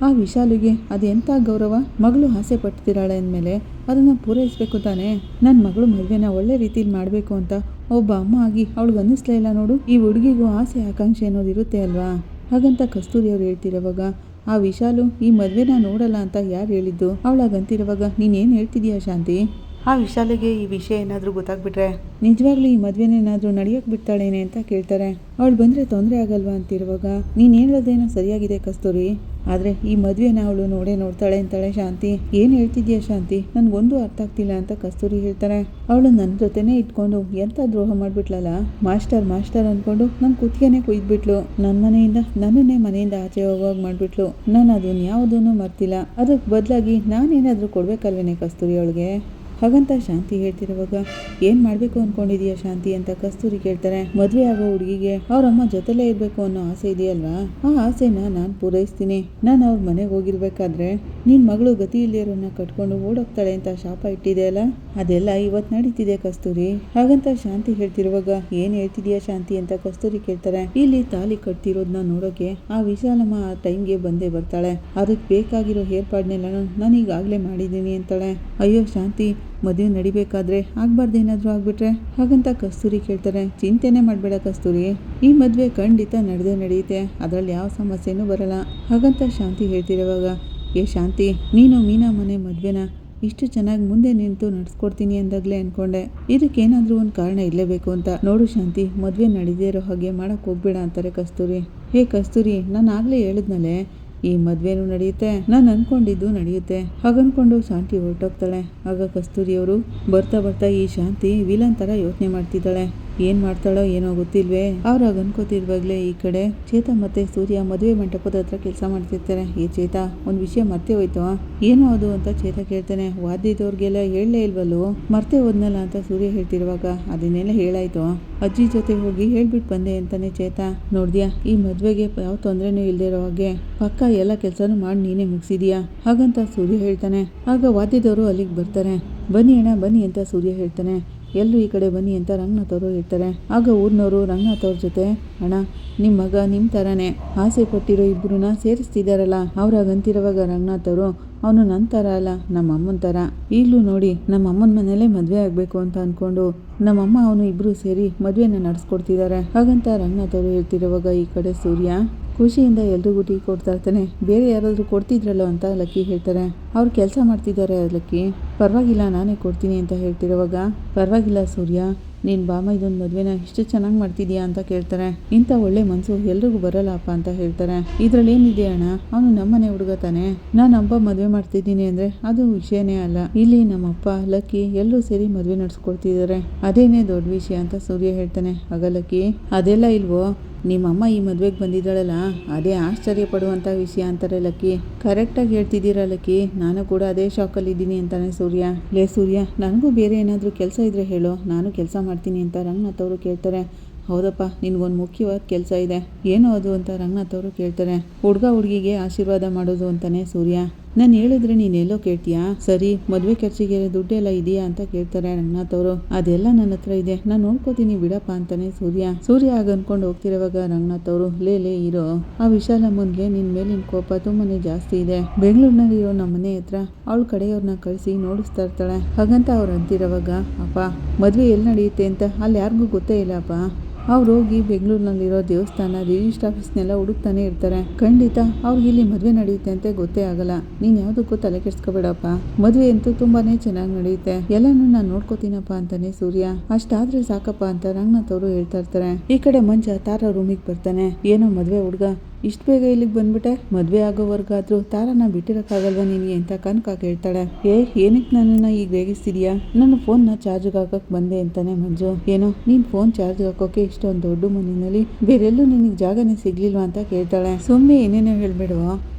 ಆ ವಿಶಾಲಿಗೆ ಅದೆಂಥ ಗೌರವ, ಮಗಳು ಆಸೆ ಪಡ್ತಿದ್ದಾಳೆ ಅಂದಮೇಲೆ ಅದನ್ನು ಪೂರೈಸಬೇಕು ತಾನೇ. ನನ್ನ ಮಗಳು ಮದುವೆನ ಒಳ್ಳೆ ರೀತಿಲಿ ಮಾಡಬೇಕು ಅಂತ ಒಬ್ಬ ಅಮ್ಮ ಆಗಿ ಅವಳಿಗೆ ಅನ್ನಿಸ್ಲೇ ಇಲ್ಲ ನೋಡು. ಈ ಹುಡುಗಿಗೂ ಆಸೆ ಆಕಾಂಕ್ಷೆ ಅನ್ನೋದು ಇರುತ್ತೆ ಅಲ್ವಾ ಹಾಗಂತ ಕಸ್ತೂರಿ ಅವ್ರು ಹೇಳ್ತಿರೋವಾಗ ಆ ವಿಶಾಲು ಈ ಮದುವೆನ ನೋಡಲ್ಲ ಅಂತ ಯಾರು ಹೇಳಿದ್ದು? ಅವಳಾಗಂತಿರೋವಾಗ ನೀನೇನು ಹೇಳ್ತಿದೀಯಾ ಶಾಂತಿ? ಆ ವಿಶಾಲಿಗೆ ಈ ವಿಷಯ ಏನಾದರೂ ಗೊತ್ತಾಗ್ಬಿಟ್ರೆ ನಿಜವಾಗ್ಲೂ ಈ ಮದುವೆನೇನಾದರೂ ನಡೆಯೋಕೆ ಬಿಡ್ತಾಳೇನೆ ಅಂತ ಕೇಳ್ತಾರೆ. ಅವಳು ಬಂದರೆ ತೊಂದರೆ ಆಗಲ್ವಾ ಅಂತಿರುವಾಗ ನೀನು ಹೇಳೋದೇನೋ ಸರಿಯಾಗಿದೆ ಕಸ್ತೂರಿ, ಆದರೆ ಈ ಮದುವೆನ ಅವಳು ನೋಡ್ತಾಳೆ ಅಂತಾಳೆ ಶಾಂತಿ. ಏನು ಹೇಳ್ತಿದ್ಯಾ ಶಾಂತಿ, ನನಗೊಂದು ಅರ್ಥ ಆಗ್ತಿಲ್ಲ ಅಂತ ಕಸ್ತೂರಿ ಹೇಳ್ತಾರೆ. ಅವಳು ನನ್ನ ಜೊತೆನೇ ಇಟ್ಕೊಂಡು ಎಂಥ ದ್ರೋಹ ಮಾಡಿಬಿಟ್ಲಲ್ಲ, ಮಾಸ್ಟರ್ ಅಂದ್ಕೊಂಡು ನನ್ನ ಕುತ್ತಿಗೆನೇ ಕುಯ್ದ್ಬಿಟ್ಲು, ನನ್ನನ್ನೇ ಮನೆಯಿಂದ ಆಚೆ ಹೋಗುವಾಗ ಮಾಡಿಬಿಟ್ಲು. ನಾನು ಅದನ್ನ ಯಾವುದೂ ಮರ್ತಿಲ್ಲ, ಅದಕ್ಕೆ ಬದಲಾಗಿ ನಾನೇನಾದರೂ ಕೊಡ್ಬೇಕಲ್ವೇನೆ ಕಸ್ತೂರಿ ಅವಳಿಗೆ ಹಾಗಂತ ಶಾಂತಿ ಹೇಳ್ತಿರುವಾಗ ಏನು ಮಾಡಬೇಕು ಅಂದ್ಕೊಂಡಿದೀಯ ಶಾಂತಿ ಅಂತ ಕಸ್ತೂರಿ ಕೇಳ್ತಾರೆ. ಮದುವೆ ಆಗೋ ಹುಡುಗಿಗೆ ಅವ್ರಮ್ಮ ಜೊತೆಲೇ ಇರಬೇಕು ಅನ್ನೋ ಆಸೆ ಇದೆಯಲ್ವಾ, ಆ ಆಸೆನ ನಾನು ಪೂರೈಸ್ತೀನಿ. ನಾನು ಅವ್ರ ಮನೆಗೆ ಹೋಗಿರ್ಬೇಕಾದ್ರೆ ನಿನ್ನ ಮಗಳು ಗತಿ ಇಲ್ಲಿರೋನ್ನ ಕಟ್ಕೊಂಡು ಓಡೋಗ್ತಾಳೆ ಅಂತ ಶಾಪ ಇಟ್ಟಿದೆಯಲ್ಲ, ಅದೆಲ್ಲ ಇವತ್ತು ನಡೀತಿದೆ ಕಸ್ತೂರಿ ಹಾಗಂತ ಶಾಂತಿ ಹೇಳ್ತಿರುವಾಗ ಏನು ಹೇಳ್ತಿದೀಯ ಶಾಂತಿ ಅಂತ ಕಸ್ತೂರಿ ಕೇಳ್ತಾರೆ. ಇಲ್ಲಿ ತಾಲಿ ಕಟ್ತಿರೋದನ್ನ ನೋಡೋಕೆ ಆ ವಿಶಾಲಮ್ಮ ಆ ಟೈಮ್ಗೆ ಬಂದೇ ಬರ್ತಾಳೆ, ಅದಕ್ಕೆ ಬೇಕಾಗಿರೋ ಏರ್ಪಾಡ್ನೆಲ್ಲ ನಾನು ಈಗಾಗಲೇ ಮಾಡಿದ್ದೀನಿ ಅಂತಾಳೆ. ಅಯ್ಯೋ ಶಾಂತಿ, ಮದುವೆ ನಡಿಬೇಕಾದ್ರೆ ಆಗ್ಬಾರ್ದೇನಾದ್ರೂ ಆಗ್ಬಿಟ್ರೆ ಹಾಗಂತ ಕಸ್ತೂರಿ ಕೇಳ್ತಾರೆ. ಚಿಂತೆನೆ ಮಾಡಬೇಡ ಕಸ್ತೂರಿ, ಈ ಮದುವೆ ಖಂಡಿತ ನಡೆಯುತ್ತೆ, ಅದರಲ್ಲಿ ಯಾವ ಸಮಸ್ಯೆನೂ ಬರಲ್ಲ ಹಾಗಂತ ಶಾಂತಿ ಹೇಳ್ತಿರುವಾಗ ಏ ಶಾಂತಿ, ನೀನು ಮೀನಾ ಮನೆ ಮದುವೆನ ಇಷ್ಟು ಚೆನ್ನಾಗಿ ಮುಂದೆ ನಿಂತು ನಡ್ಸ್ಕೊಡ್ತೀನಿ ಅಂದಾಗಲೇ ಅನ್ಕೊಂಡೆ, ಇದಕ್ಕೇನಾದ್ರೂ ಒಂದು ಕಾರಣ ಇರಲೇಬೇಕು ಅಂತ. ನೋಡು ಶಾಂತಿ, ಮದುವೆ ನಡೆದೇ ಇರೋ ಹಾಗೆ ಮಾಡಕ್ಕೆ ಹೋಗ್ಬೇಡ ಅಂತಾರೆ ಕಸ್ತೂರಿ. ಹೇ ಕಸ್ತೂರಿ, ನಾನು ಆಗಲೇ ಹೇಳಿದ್ನಲ್ಲೇ ಈ ಮದುವೆನೂ ನಡೆಯುತ್ತೆ, ನಾನು ಅನ್ಕೊಂಡಿದ್ದು ನಡೆಯುತ್ತೆ ಹಾಗನ್ಕೊಂಡು ಶಾಂತಿ ಹೊರಟೋಗ್ತಾಳೆ. ಆಗ ಕಸ್ತೂರಿ ಅವರು ಬರ್ತಾ ಈ ಶಾಂತಿ ವಿಲನ್ ಥರ ಯೋಚನೆ ಮಾಡ್ತಿದ್ದಾಳೆ. ಏನು ಮಾಡ್ತಾಳೋ ಏನೋ ಗೊತ್ತಿಲ್ವೇ. ಅವ್ರಾಗ ಅನ್ಕೋತಿರುವಾಗಲೇ ಈ ಕಡೆ ಚೇತ ಮತ್ತೆ ಸೂರ್ಯ ಮದುವೆ ಮಂಟಪದ ಹತ್ರ ಕೆಲಸ ಮಾಡ್ತಿರ್ತಾರೆ. ಏ ಚೇತ, ಒಂದು ವಿಷಯ ಮರ್ತೇ ಹೋಯ್ತು, ಏನೋ ಅದು ಅಂತ ಚೇತ ಕೇಳ್ತಾನೆ. ವಾದ್ಯದವ್ರಿಗೆಲ್ಲ ಹೇಳಲೇ ಇಲ್ವಲ್ಲೋ, ಮರ್ತೇ ಹೋದ್ನಲ್ಲ ಅಂತ ಸೂರ್ಯ ಹೇಳ್ತಿರುವಾಗ ಅದನ್ನೆಲ್ಲ ಹೇಳಾಯ್ತು, ಅಜ್ಜಿ ಜೊತೆ ಹೋಗಿ ಹೇಳ್ಬಿಟ್ಟು ಬಂದೆ ಅಂತಾನೆ ಚೇತ. ನೋಡ್ದ್ಯಾ, ಈ ಮದುವೆಗೆ ಯಾವ ತೊಂದರೆನೂ ಇಲ್ಲದೆ ಇರೋ ಹಾಗೆ ಪಕ್ಕ ಎಲ್ಲ ಕೆಲಸನೂ ಮಾಡಿ ನೀನೇ ಮುಗಿಸಿದ್ಯಾ ಹಾಗಂತ ಸೂರ್ಯ ಹೇಳ್ತಾನೆ. ಆಗ ವಾದ್ಯದವರು ಅಲ್ಲಿಗೆ ಬರ್ತಾರೆ. ಬನ್ನಿ ಅಣ್ಣ ಬನ್ನಿ ಅಂತ ಸೂರ್ಯ ಹೇಳ್ತಾನೆ. ಎಲ್ಲರೂ ಈ ಕಡೆ ಬನ್ನಿ ಅಂತ ರಂಗನಾಥ್ ಅವರು ಹೇಳ್ತಾರೆ. ಆಗ ಊರಿನವರು ರಂಗನಾಥ್ ಅವ್ರ ಜೊತೆ, ಅಣ್ಣ ನಿಮ್ಮ ಮಗ ನಿಮ್ಮ ಥರನೇ ಆಸೆ ಪಟ್ಟಿರೋ ಇಬ್ಬರನ್ನ ಸೇರಿಸ್ತಿದ್ದಾರಲ್ಲ, ಅವ್ರಾಗಂತಿರುವಾಗ ರಂಗನಾಥ್ ಅವರು ಅವನು ನನ್ನ ಥರ ಅಲ್ಲ, ನಮ್ಮ ಅಮ್ಮನ ಥರ. ಈಗಲೂ ನೋಡಿ ನಮ್ಮ ಅಮ್ಮನ ಮನೇಲೇ ಮದುವೆ ಆಗಬೇಕು ಅಂತ ಅಂದ್ಕೊಂಡು ನಮ್ಮಮ್ಮ ಅವನು ಇಬ್ಬರು ಸೇರಿ ಮದುವೆನ ನಡೆಸ್ಕೊಡ್ತಿದ್ದಾರೆ ಹಾಗಂತ ರಂಗನಾಥ್ ಅವರು ಹೇಳ್ತಿರುವಾಗ ಈ ಕಡೆ ಸೂರ್ಯ ಖುಷಿಯಿಂದ ಎಲ್ರಿಗೂ ಟೀ ಕೊಡ್ತಾ ಇರ್ತಾನೆ. ಬೇರೆ ಯಾರಾದರೂ ಕೊಡ್ತಿದ್ರಲ್ಲೋ ಅಂತ ಲಕ್ಕಿ ಹೇಳ್ತಾರೆ. ಅವ್ರು ಕೆಲಸ ಮಾಡ್ತಿದ್ದಾರೆ ಲಕ್ಕಿ, ಪರವಾಗಿಲ್ಲ ನಾನೇ ಕೊಡ್ತೀನಿ ಅಂತ ಹೇಳ್ತಿರುವಾಗ ಪರವಾಗಿಲ್ಲ ಸೂರ್ಯ, ನೀನು ಬಾಮ ಇದೊಂದು ಮದುವೆನ ಇಷ್ಟು ಚೆನ್ನಾಗಿ ಮಾಡ್ತಿದ್ಯಾ ಅಂತ ಕೇಳ್ತಾರೆ. ಇಂಥ ಒಳ್ಳೆ ಮನಸ್ಸು ಎಲ್ರಿಗೂ ಬರಲ್ಲಪ್ಪ ಅಂತ ಹೇಳ್ತಾರೆ. ಇದರಲ್ಲಿ ಏನಿದೆ ಅಣ್ಣ, ಅವನು ನಮ್ಮನೆ ಹುಡುಗ ತಾನೆ, ನಾನು ಹಬ್ಬ ಮದುವೆ ಮಾಡ್ತಿದ್ದೀನಿ ಅಂದರೆ ಅದು ವಿಷಯನೇ ಅಲ್ಲ. ಇಲ್ಲಿ ನಮ್ಮಪ್ಪ ಲಕ್ಕಿ ಎಲ್ಲರೂ ಸೇರಿ ಮದುವೆ ನಡೆಸ್ಕೊಡ್ತಿದ್ದಾರೆ, ಅದೇನೇ ದೊಡ್ಡ ವಿಷಯ ಅಂತ ಸೂರ್ಯ ಹೇಳ್ತಾನೆ. ಆಗ ಲಕ್ಕಿ, ಅದೆಲ್ಲ ಇಲ್ವೋ, ನಿಮ್ಮಮ್ಮ ಈ ಮದುವೆಗೆ ಬಂದಿದ್ದಾಳಲ್ಲ ಅದೇ ಆಶ್ಚರ್ಯ ಪಡುವಂಥ ವಿಷಯ ಅಂತಾರೆ ಲಕ್ಕಿ. ಕರೆಕ್ಟಾಗಿ ಹೇಳ್ತಿದ್ದೀರಾ ಲಕ್ಕಿ, ನಾನು ಕೂಡ ಅದೇ ಶಾಕಲ್ಲಿ ಇದ್ದೀನಿ ಅಂತಾನೆ ಸೂರ್ಯ. ಲೇ ಸೂರ್ಯ, ನನಗೂ ಬೇರೆ ಏನಾದರೂ ಕೆಲಸ ಇದ್ರೆ ಹೇಳೋ, ನಾನು ಕೆಲಸ ಮಾಡ್ತೀನಿ ಅಂತ ರಂಗನಾಥ್ ಅವರು ಕೇಳ್ತಾರೆ. ಹೌದಪ್ಪ, ನಿನಗೊಂದು ಮುಖ್ಯವಾದ ಕೆಲಸ ಇದೆ, ಏನೋ ಅದು ಅಂತ ರಂಗನಾಥ್ ಅವರು ಕೇಳ್ತಾರೆ. ಹುಡುಗಿಗೆ ಆಶೀರ್ವಾದ ಮಾಡೋದು ಅಂತಾನೆ ಸೂರ್ಯ. ನಾನು ಹೇಳಿದ್ರೆ ನೀನೆಲ್ಲೋ ಕೇಳ್ತೀಯಾ, ಸರಿ ಮದುವೆ ಖರ್ಚಿಗೆ ದುಡ್ಡೆಲ್ಲ ಇದೆಯಾ ಅಂತ ಕೇಳ್ತಾರೆ ರಂಗನಾಥ್ ಅವರು. ಅದೆಲ್ಲ ನನ್ನ ಹತ್ರ ಇದೆ, ನಾನು ನೋಡ್ಕೋತೀನಿ ಬಿಡಪ್ಪ ಅಂತಾನೆ ಸೂರ್ಯ ಆಗ ಅನ್ಕೊಂಡು ಹೋಗ್ತಿರುವಾಗ ರಂಗನಾಥ್ ಅವರು, ಲೇ ಇರೋ, ಆ ವಿಶಾಲಮ್ಮನ್ಗೆ ನಿನ್ ಮೇಲಿನ ಕೋಪ ತುಂಬಾನೇ ಜಾಸ್ತಿ ಇದೆ, ಬೆಂಗಳೂರಿನಲ್ಲಿ ಇರೋ ನಮ್ಮ ಮನೆ ಹತ್ರ ಅವಳ ಕಡೆಯವ್ರನ್ನ ಕಳಿಸಿ ನೋಡಿಸ್ತಾ ಇರ್ತಾಳೆ ಹಾಗಂತ ಅವ್ರು ಅಂತಿರುವಾಗ, ಅಪ್ಪ ಮದುವೆ ಎಲ್ಲಿ ನಡೆಯುತ್ತೆ ಅಂತ ಅಲ್ಲಿ ಯಾರಿಗೂ ಗೊತ್ತೇ ಇಲ್ಲಪ್ಪ, ಅವ್ರು ಹೋಗಿ ಬೆಂಗಳೂರಿನಲ್ಲಿರೋ ದೇವಸ್ಥಾನ ರಿಜಿಸ್ಟರ್ ಆಫೀಸ್ನೆಲ್ಲ ಹುಡುಕ್ತಾನೆ ಇರ್ತಾರೆ. ಖಂಡಿತ ಅವ್ರಿಗೆ ಇಲ್ಲಿ ಮದುವೆ ನಡೆಯುತ್ತೆ ಅಂತ ಗೊತ್ತೇ ಆಗಲ್ಲ. ನೀನ್ ಯಾವ್ದಕ್ಕೂ ತಲೆ ಕೆಡ್ಸ್ಕೊಬೇಡಪ್ಪ, ಮದುವೆ ಅಂತೂ ತುಂಬಾನೇ ಚೆನ್ನಾಗಿ ನಡೆಯುತ್ತೆ, ಎಲ್ಲಾನು ನಾನು ನೋಡ್ಕೋತೀನಪ್ಪ ಅಂತಾನೆ ಸೂರ್ಯ. ಅಷ್ಟಾದ್ರೆ ಸಾಕಪ್ಪ ಅಂತ ರಂಗನಾಥ್ ಅವರು ಹೇಳ್ತಾ ಇರ್ತಾರೆ. ಈ ಕಡೆ ಮಂಜ ತಾರಾ ರೂಮಿಗೆ ಬರ್ತಾನೆ. ಏನೋ ಮದ್ವೆ ಹುಡುಗ ಇಷ್ಟು ಬೇಗ ಇಲ್ಲಿಗೆ ಬಂದ್ಬಿಟ್ಟೆ, ಮದ್ವೆ ಆಗೋವರ್ಗಾದ್ರೂ ತಾರನ ಬಿಟ್ಟಿರಕ್ಕಾಗಲ್ವಾ ನಿನ್ಗೆ ಅಂತ ಕನಕ ಕೇಳ್ತಾಳೆ. ಏನಕ್ಕೆ ನನ್ನನ್ನ ಈಗ ರೇಗಿಸ್ತಿದ್ಯಾ, ನನ್ನ ಫೋನ್ನ ಚಾರ್ಜ್ಗೆ ಹಾಕಕ್ ಬಂದೆ ಅಂತಾನೆ ಮಂಜು. ಏನೋ ನೀನ್ ಫೋನ್ ಚಾರ್ಜ್ ಹಾಕೋಕೆ ಇಷ್ಟೊಂದು ದೊಡ್ಡ ಮನೆಯಲ್ಲಿ ಬೇರೆಲ್ಲೂ ನಿನಗೆ ಜಾಗನೇ ಸಿಗ್ಲಿಲ್ವಾ ಅಂತ ಕೇಳ್ತಾಳೆ. ಸುಮ್ಮನೆ ಏನೇನೋ ಹೇಳ್ಬೇಡವೋ,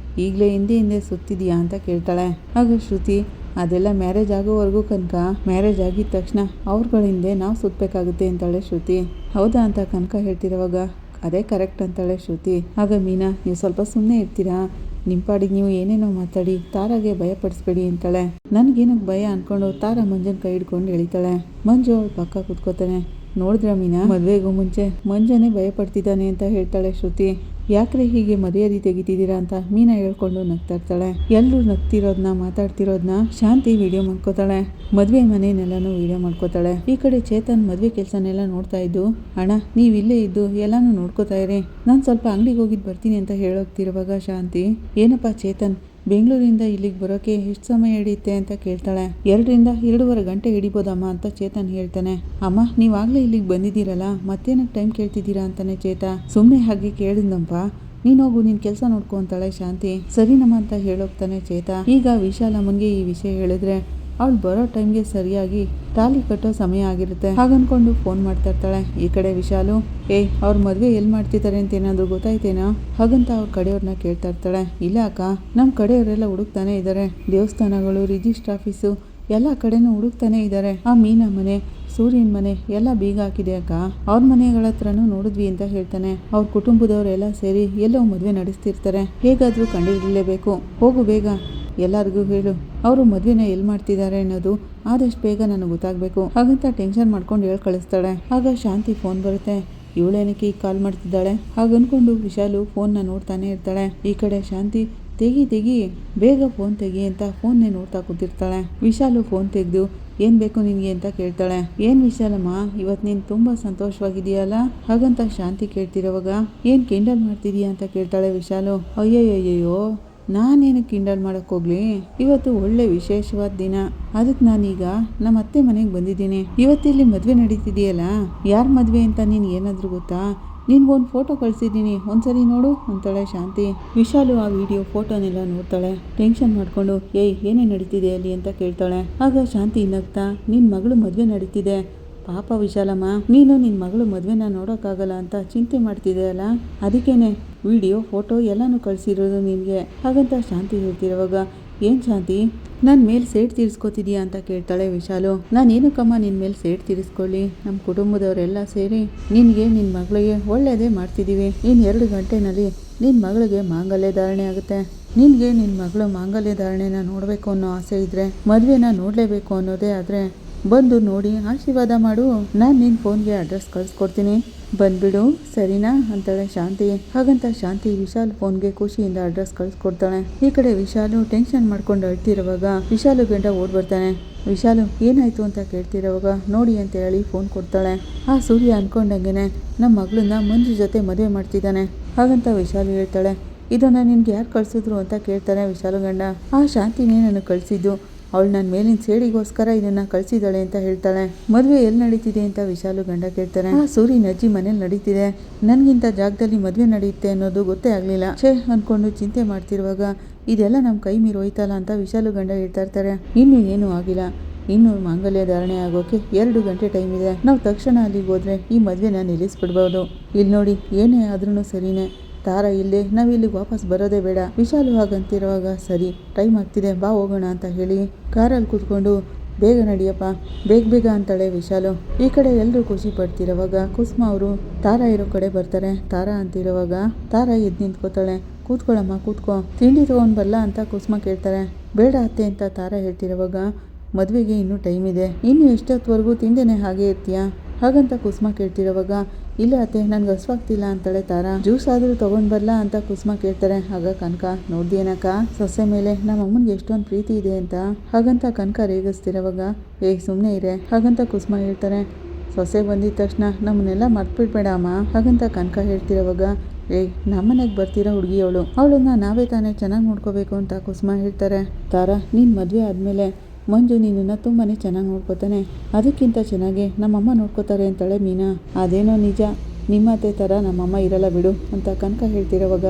ಈಗಲೇ ಹಿಂದೆ ಸುತ್ತಿದ್ಯಾ ಅಂತ ಕೇಳ್ತಾಳೆ. ಆಗ ಶ್ರುತಿ, ಅದೆಲ್ಲ ಮ್ಯಾರೇಜ್ ಆಗೋವರೆಗೂ ಕನಕ, ಮ್ಯಾರೇಜ್ ಆಗಿದ ತಕ್ಷಣ ಅವ್ರಗಳ ಹಿಂದೆ ನಾವು ಸುತ್ತಬೇಕಾಗುತ್ತೆ ಅಂತಾಳೆ ಶ್ರುತಿ. ಹೌದಾ ಅಂತ ಕನಕ ಹೇಳ್ತಿರೋವಾಗ ಅದೇ ಕರೆಕ್ಟ್ ಅಂತಾಳೆ ಶ್ರುತಿ. ಆಗ ಮೀನಾ, ನೀವು ಸ್ವಲ್ಪ ಸುಮ್ಮನೆ ಇರ್ತೀರಾ, ನಿಮ್ಮ ಪಾಡಿಗೆ ನೀವು ಏನೇನೋ ಮಾತಾಡಿ ತಾರಾಗೆ ಭಯ ಪಡಿಸ್ಬೇಡಿ ಅಂತಾಳೆ. ನನ್ಗೇನಕ್ಕೆ ಭಯ ಅನ್ಕೊಂಡು ತಾರಾ ಮಂಜನ್ ಕೈ ಹಿಡ್ಕೊಂಡು ಎಳಿತಾಳೆ. ಮಂಜು ಅವಳು ಪಕ್ಕ ಕೂತ್ಕೋತಾನೆ. ನೋಡಿದ್ರ ಮೀನಾ, ಮದ್ವೆಗೂ ಮುಂಚೆ ಮಂಜನೇ ಭಯ ಪಡ್ತಿದ್ದಾನೆ ಅಂತ ಹೇಳ್ತಾಳೆ ಶ್ರುತಿ. ಯಾಕ್ರೆ ಹೀಗೆ ಮರ್ಯಾದೆ ತೆಗಿತಿದ್ದೀರಾ ಅಂತ ಮೀನಾ ಹೇಳ್ಕೊಂಡು ನಗ್ತಾ ಇರ್ತಾಳೆ. ಎಲ್ಲರೂ ನಗ್ತಿರೋದನ್ನ ಮಾತಾಡ್ತಿರೋದನ್ನ ಶಾಂತಿ ವಿಡಿಯೋ ಮಾಡ್ಕೋತಾಳೆ. ಮದ್ವೆ ಮನೆಯನ್ನೆಲ್ಲಾನು ವಿಡಿಯೋ ಮಾಡ್ಕೋತಾಳೆ. ಈ ಕಡೆ ಚೇತನ್ ಮದ್ವೆ ಕೆಲಸನೆಲ್ಲ ನೋಡ್ತಾ ಇದ್ದು, ಅಣ್ಣ ನೀವು ಇಲ್ಲೇ ಇದ್ದು ಎಲ್ಲಾನು ನೋಡ್ಕೋತಾ ಇರಿ, ನಾನು ಸ್ವಲ್ಪ ಅಂಗಡಿಗೆ ಹೋಗಿದ್ದು ಬರ್ತೀನಿ ಅಂತ ಹೇಳೋಗ್ತಿರುವಾಗ ಶಾಂತಿ, ಏನಪ್ಪಾ ಚೇತನ್, ಬೆಂಗಳೂರಿಂದ ಇಲ್ಲಿಗೆ ಬರೋಕೆ ಎಷ್ಟು ಸಮಯ ಹಿಡಿಯುತ್ತೆ ಅಂತ ಕೇಳ್ತಾಳೆ. 2-2.5 ಗಂಟೆ ಹಿಡಿಬೋದಮ್ಮ ಅಂತ ಚೇತನ್ ಹೇಳ್ತಾನೆ. ಅಮ್ಮ, ನೀವಾಗಲೇ ಇಲ್ಲಿಗೆ ಬಂದಿದ್ದೀರಲ್ಲ, ಮತ್ತೇನಕ್ಕೆ ಟೈಮ್ ಕೇಳ್ತಿದ್ದೀರಾ ಅಂತಾನೆ ಚೇತ. ಸುಮ್ಮನೆ ಹಾಗೆ ಕೇಳಿದ್ನಪ್ಪ, ನೀನು ಹೋಗು, ನಿನ್ ಕೆಲಸ ನೋಡ್ಕೊ ಅಂತಾಳೆ ಶಾಂತಿ. ಸರಿನಮ್ಮ ಅಂತ ಹೇಳೋಗ್ತಾನೆ ಚೇತ. ಈಗ ವಿಶಾಲಮ್ಮನ್ಗೆ ಈ ವಿಷಯ ಹೇಳಿದ್ರೆ ಅವಳು ಬರೋ ಟೈಮ್ಗೆ ಸರಿಯಾಗಿ ತಾಲಿ ಕಟ್ಟೋ ಸಮಯ ಆಗಿರುತ್ತೆ. ಹಾಗನ್ಕೊಂಡು ಫೋನ್ ಮಾಡ್ತಾ ಇರ್ತಾಳೆ. ಈ ಕಡೆ ವಿಶಾಲು, ಅವ್ರ ಮದ್ವೆ ಎಲ್ಲಿ ಮಾಡ್ತಿದ್ದಾರೆ ಅಂತ ಏನಾದ್ರು ಗೊತ್ತಾಯ್ತೇನೋ ಹಾಗಂತ ಅವ್ರ ಕಡೆಯವ್ರನ್ನ ಕೇಳ್ತಾ ಇರ್ತಾಳೆ. ಇಲ್ಲ ಅಕ್ಕ, ನಮ್ಮ ಕಡೆಯವರೆಲ್ಲ ಹುಡುಕ್ತಾನೆ ಇದ್ದಾರೆ, ದೇವಸ್ಥಾನಗಳು, ರಿಜಿಸ್ಟರ್ ಆಫೀಸು ಎಲ್ಲ ಕಡೆನೂ ಹುಡುಕ್ತಾನೆ ಇದ್ದಾರೆ. ಆ ಮೀನಾ ಮನೆ, ಸೂರ್ಯನ ಮನೆ ಎಲ್ಲ ಬೀಗ ಹಾಕಿದೆ ಅಕ್ಕ, ಅವ್ರ ಮನೆಗಳ ಹತ್ರನೂ ನೋಡಿದ್ವಿ ಅಂತ ಹೇಳ್ತಾನೆ. ಅವ್ರ ಕುಟುಂಬದವರೆಲ್ಲ ಸೇರಿ ಎಲ್ಲೋ ಮದುವೆ ನಡೆಸ್ತಿರ್ತಾರೆ, ಹೇಗಾದ್ರೂ ಕಂಡುಹಿಡಿಯಲೇಬೇಕು. ಹೋಗು ಬೇಗ, ಎಲ್ಲರಿಗೂ ಹೇಳು ಅವರು ಮದುವೆನ ಎಲ್ಲಿ ಮಾಡ್ತಿದ್ದಾರೆ ಅನ್ನೋದು ಆದಷ್ಟು ಬೇಗ ನನಗೆ ಗೊತ್ತಾಗಬೇಕು ಹಾಗಂತ ಟೆನ್ಷನ್ ಮಾಡ್ಕೊಂಡು ಹೇಳಿ ಕಳಿಸ್ತಾಳೆ. ಆಗ ಶಾಂತಿ ಫೋನ್ ಬರುತ್ತೆ. ಇವಳೇನಕ್ಕೆ ಈಗ ಕಾಲ್ ಮಾಡ್ತಿದ್ದಾಳೆ ಹಾಗನ್ಕೊಂಡು ವಿಶಾಲು ಫೋನ್ನ ನೋಡ್ತಾನೆ ಇರ್ತಾಳೆ. ಈ ಕಡೆ ಶಾಂತಿ, ತೆಗಿ ಬೇಗ ಫೋನ್ ತೆಗಿ ಅಂತ ಫೋನ್ನೇ ನೋಡ್ತಾ ಕೂತಿರ್ತಾಳೆ. ವಿಶಾಲು ಫೋನ್ ತೆಗೆದು, ಏನು ಬೇಕು ನಿನಗೆ ಅಂತ ಕೇಳ್ತಾಳೆ. ಏನು ವಿಶಾಲಮ್ಮ, ಇವತ್ತು ನೀನು ತುಂಬ ಸಂತೋಷವಾಗಿದೆಯಲ್ಲ ಹಾಗಂತ ಶಾಂತಿ ಕೇಳ್ತಿರೋವಾಗ, ಏನು ಕಿಂಡಲ್ ಮಾಡ್ತಿದೀಯಾ ಅಂತ ಕೇಳ್ತಾಳೆ ವಿಶಾಲು. ಅಯ್ಯಯ್ಯಯ್ಯೋ, ನಾನೇನಕ್ಕೆ ಕಿಂಡಲ್ ಮಾಡೋಕ್ಕೆ ಹೋಗ್ಲಿ, ಇವತ್ತು ಒಳ್ಳೆ ವಿಶೇಷವಾದ ದಿನ, ಅದಕ್ಕೆ ನಾನೀಗ ನಮ್ಮ ಅತ್ತೆ ಮನೆಗೆ ಬಂದಿದ್ದೀನಿ. ಇವತ್ತಿಲ್ಲಿ ಮದುವೆ ನಡೀತಿದೆಯಲ್ಲ, ಯಾರ ಮದುವೆ ಅಂತ ನೀನು ಏನಾದರೂ ಗೊತ್ತಾ, ನಿನ್ಗೊಂದು ಫೋಟೋ ಕಳಿಸಿದ್ದೀನಿ, ಒಂದ್ಸರಿ ನೋಡು ಅಂತಾಳೆ ಶಾಂತಿ. ವಿಶಾಲು ಆ ವಿಡಿಯೋ ಫೋಟೋನೆಲ್ಲ ನೋಡ್ತಾಳೆ. ಟೆನ್ಷನ್ ಮಾಡ್ಕೊಂಡು, ಏನೇ ನಡೀತಿದೆ ಅಲ್ಲಿ ಅಂತ ಕೇಳ್ತಾಳೆ. ಆಗ ಶಾಂತಿ ನಗ್ತಾ, ನಿನ್ನ ಮಗಳು ಮದುವೆ ನಡೀತಿದೆ, ಪಾಪ ವಿಶಾಲಮ್ಮ, ನೀನು ನಿನ್ನ ಮಗಳು ಮದುವೆನ ನೋಡೋಕ್ಕಾಗಲ್ಲ ಅಂತ ಚಿಂತೆ ಮಾಡ್ತಿದೆಯಲ್ಲ, ಅದಕ್ಕೇನೆ ವಿಡಿಯೋ ಫೋಟೋ ಎಲ್ಲನೂ ಕಳಿಸಿರೋದು ನಿನಗೆ ಹಾಗಂತ ಶಾಂತಿ ಹೇಳ್ತಿರುವಾಗ, ಏನು ಶಾಂತಿ, ನನ್ನ ಮೇಲೆ ಸೇಡ್ ತೀರಿಸ್ಕೋತಿದ್ಯಾ ಅಂತ ಕೇಳ್ತಾಳೆ ವಿಶಾಲು. ನಾನೇನಕ್ಕಮ್ಮ ನಿನ್ನ ಮೇಲೆ ಸೇಡ್ ತೀರಿಸ್ಕೊಳ್ಳಿ, ನಮ್ಮ ಕುಟುಂಬದವರೆಲ್ಲ ಸೇರಿ ನಿನಗೆ ನಿನ್ನ ಮಗಳಿಗೆ ಒಳ್ಳೆಯದೇ ಮಾಡ್ತಿದ್ದೀವಿ. ಇನ್ನು 2 ಗಂಟೆನಲ್ಲಿ ನಿನ್ನ ಮಗಳಿಗೆ ಮಾಂಗಲ್ಯ ಧಾರಣೆ ಆಗುತ್ತೆ. ನಿನಗೆ ನಿನ್ನ ಮಗಳು ಮಾಂಗಲ್ಯ ಧಾರಣೆನ ನೋಡಬೇಕು ಅನ್ನೋ ಆಸೆ ಇದ್ದರೆ, ಮದುವೆನ ನೋಡಲೇಬೇಕು ಅನ್ನೋದೇ ಆದರೆ ಬಂದು ನೋಡಿ ಆಶೀರ್ವಾದ ಮಾಡು, ನಾನು ನಿನ್ನ ಫೋನ್ಗೆ ಅಡ್ರೆಸ್ ಕಳಿಸ್ಕೊಡ್ತೀನಿ, ಬಂದ್ಬಿಡು ಸರಿನಾ ಅಂತಾಳೆ ಶಾಂತಿ. ಹಾಗಂತ ಶಾಂತಿ ವಿಶಾಲ್ ಫೋನ್ಗೆ ಖುಷಿಯಿಂದ ಅಡ್ರೆಸ್ ಕಳಿಸ್ಕೊಡ್ತಾಳೆ. ಈ ಕಡೆ ವಿಶಾಲು ಟೆನ್ಷನ್ ಮಾಡ್ಕೊಂಡು ಅಳ್ತಿರುವಾಗ ವಿಶಾಲು ಗಂಡ ಓಡ್ ಬರ್ತಾನೆ. ವಿಶಾಲು ಏನಾಯ್ತು ಅಂತ ಕೇಳ್ತಿರೋವಾಗ, ನೋಡಿ ಅಂತ ಹೇಳಿ ಫೋನ್ ಕೊಡ್ತಾಳೆ. ಆ ಸೂರ್ಯ ಅನ್ಕೊಂಡಂಗೆನೆ ನಮ್ಮ ಮಗಳನ್ನ ಮಂಜು ಜೊತೆ ಮದುವೆ ಮಾಡ್ತಿದ್ದಾನೆ ಹಾಗಂತ ವಿಶಾಲು ಹೇಳ್ತಾಳೆ. ಇದನ್ನು ನಿನ್ಗೆ ಯಾರು ಕಳಿಸಿದ್ರು ಅಂತ ಕೇಳ್ತಾನೆ ವಿಶಾಲು ಗಂಡ. ಆ ಶಾಂತಿನೇ ನನಗೆ ಕಳಿಸಿದ್ದು, ಅವಳು ನನ್ನ ಮೇಲಿನ ಸೇಡಿಗೋಸ್ಕರ ಇದನ್ನ ಕಳಿಸಿದಾಳೆ ಅಂತ ಹೇಳ್ತಾಳೆ. ಮದುವೆ ಎಲ್ಲಿ ನಡೀತಿದೆ ಅಂತ ವಿಶಾಲು ಗಂಡ ಕೇಳ್ತಾನೆ. ಆ ಸೂರ್ಯನ ಅಜ್ಜಿ ಮನೇಲಿ ನಡೀತಿದೆ, ನನ್ಗಿಂತ ಜಾಗದಲ್ಲಿ ಮದುವೆ ನಡೆಯುತ್ತೆ ಅನ್ನೋದು ಗೊತ್ತೇ ಆಗ್ಲಿಲ್ಲ ಅನ್ಕೊಂಡು ಚಿಂತೆ ಮಾಡ್ತಿರುವಾಗ ಇದೆಲ್ಲ ನಮ್ಮ ಕೈ ಮೀರಿ ಹೋಯ್ತಲ್ಲ ಅಂತ ವಿಶಾಲು ಗಂಡ ಹೇಳ್ತಾ ಇರ್ತಾರೆ. ಇನ್ನೂ ಏನೂ ಆಗಿಲ್ಲ, ಇನ್ನು ಮಾಂಗಲ್ಯ ಧಾರಣೆ ಆಗೋಕೆ 2 ಗಂಟೆ ಟೈಮ್ ಇದೆ, ನಾವು ತಕ್ಷಣ ಅಲ್ಲಿಗೆ ಹೋದ್ರೆ ಈ ಮದುವೆನ ನಿಲ್ಲಿಸ್ಬಿಡ್ಬೋದು. ಇಲ್ಲಿ ನೋಡಿ, ಏನೇ ಆದ್ರೂ ಸರಿನೇ, ತಾರಾ ಇಲ್ಲೇ ನಾವಿಲ್ಲಿಗೆ ವಾಪಸ್ ಬರೋದೇ ಬೇಡ. ವಿಶಾಲು ಹಾಗಂತಿರುವಾಗ, ಸರಿ ಟೈಮ್ ಆಗ್ತಿದೆ ಬಾ ಹೋಗೋಣ ಅಂತ ಹೇಳಿ ಕಾರಲ್ಲಿ ಕೂತ್ಕೊಂಡು, ಬೇಗ ನಡಿಯಪ್ಪ, ಬೇಗ ಅಂತಾಳೆ ವಿಶಾಲು. ಈ ಕಡೆ ಎಲ್ಲರೂ ಖುಷಿ ಪಡ್ತಿರೋವಾಗ ಕುಸುಮ ಅವರು ತಾರಾ ಇರೋ ಕಡೆ ಬರ್ತಾರೆ. ತಾರಾ ಅಂತಿರೋವಾಗ ತಾರಾ ಎದ್ದು ನಿಂತ್ಕೋತಾಳೆ. ಕೂತ್ಕೊಳ್ಳಮ್ಮ ಕೂತ್ಕೋ, ತಿಂಡಿ ತೊಗೊಂಡು ಬರಲ್ಲ ಅಂತ ಕುಸುಮ ಕೇಳ್ತಾರೆ. ಬೇಡ ಅತ್ತೆ ಅಂತ ತಾರಾ ಹೇಳ್ತಿರೋವಾಗ, ಮದುವೆಗೆ ಇನ್ನೂ ಟೈಮ್ ಇದೆ, ಇನ್ನು ಎಷ್ಟೊತ್ತವರೆಗೂ ತಿಂದೇನೆ ಹಾಗೆ ಇರ್ತೀಯಾ ಹಾಗಂತ ಕುಸುಮ ಕೇಳ್ತಿರೋವಾಗ, ಇಲ್ಲ ಅತ್ತೆ ನನಗೆ ಹಸುವಾಗ್ತಿಲ್ಲ ಅಂತಾಳೆ ತಾರಾ. ಜ್ಯೂಸ್ ಆದರೂ ತೊಗೊಂಡು ಬರಲ್ಲ ಅಂತ ಕುಸುಮ ಕೇಳ್ತಾರೆ. ಆಗ ಕನಕ, ನೋಡ್ದೇನಕ್ಕ ಸೊಸೆ ಮೇಲೆ ನಮ್ಮ ಅಮ್ಮನಿಗೆ ಎಷ್ಟೊಂದು ಪ್ರೀತಿ ಇದೆ ಅಂತ ಹಾಗಂತ ಕನಕ ರೇಗಿಸ್ತಿರೋವಾಗ, ಸುಮ್ಮನೆ ಇರೆ ಹಾಗಂತ ಕುಸುಮ ಹೇಳ್ತಾರೆ. ಸೊಸೆ ಬಂದಿದ ತಕ್ಷಣ ನಮ್ಮನ್ನೆಲ್ಲ ಮರ್ತ್ಬಿಡ್ಬೇಡ ಅಮ್ಮ ಹಾಗಂತ ಕನಕ ಹೇಳ್ತಿರೋವಾಗ ನಮ್ಮನೆಗೆ ಬರ್ತಿರೋ ಹುಡುಗಿ ಅವಳನ್ನ ನಾವೇ ತಾನೇ ಚೆನ್ನಾಗಿ ನೋಡ್ಕೋಬೇಕು ಅಂತ ಕುಸುಮ ಹೇಳ್ತಾರೆ. ತಾರಾ ನೀನು ಮದುವೆ ಆದಮೇಲೆ ಮಂಜು ನಿನ್ನನ್ನು ತುಂಬಾ ಚೆನ್ನಾಗಿ ನೋಡ್ಕೋತಾನೆ, ಅದಕ್ಕಿಂತ ಚೆನ್ನಾಗಿ ನಮ್ಮಮ್ಮ ನೋಡ್ಕೋತಾರೆ ಅಂತಾಳೆ ಮೀನಾ. ಅದೇನೋ ನಿಜ, ನಿಮ್ಮ ಅತ್ತೆ ಥರ ನಮ್ಮಮ್ಮ ಇರಲ್ಲ ಬಿಡು ಅಂತ ಕನಕ ಹೇಳ್ತಿರೋವಾಗ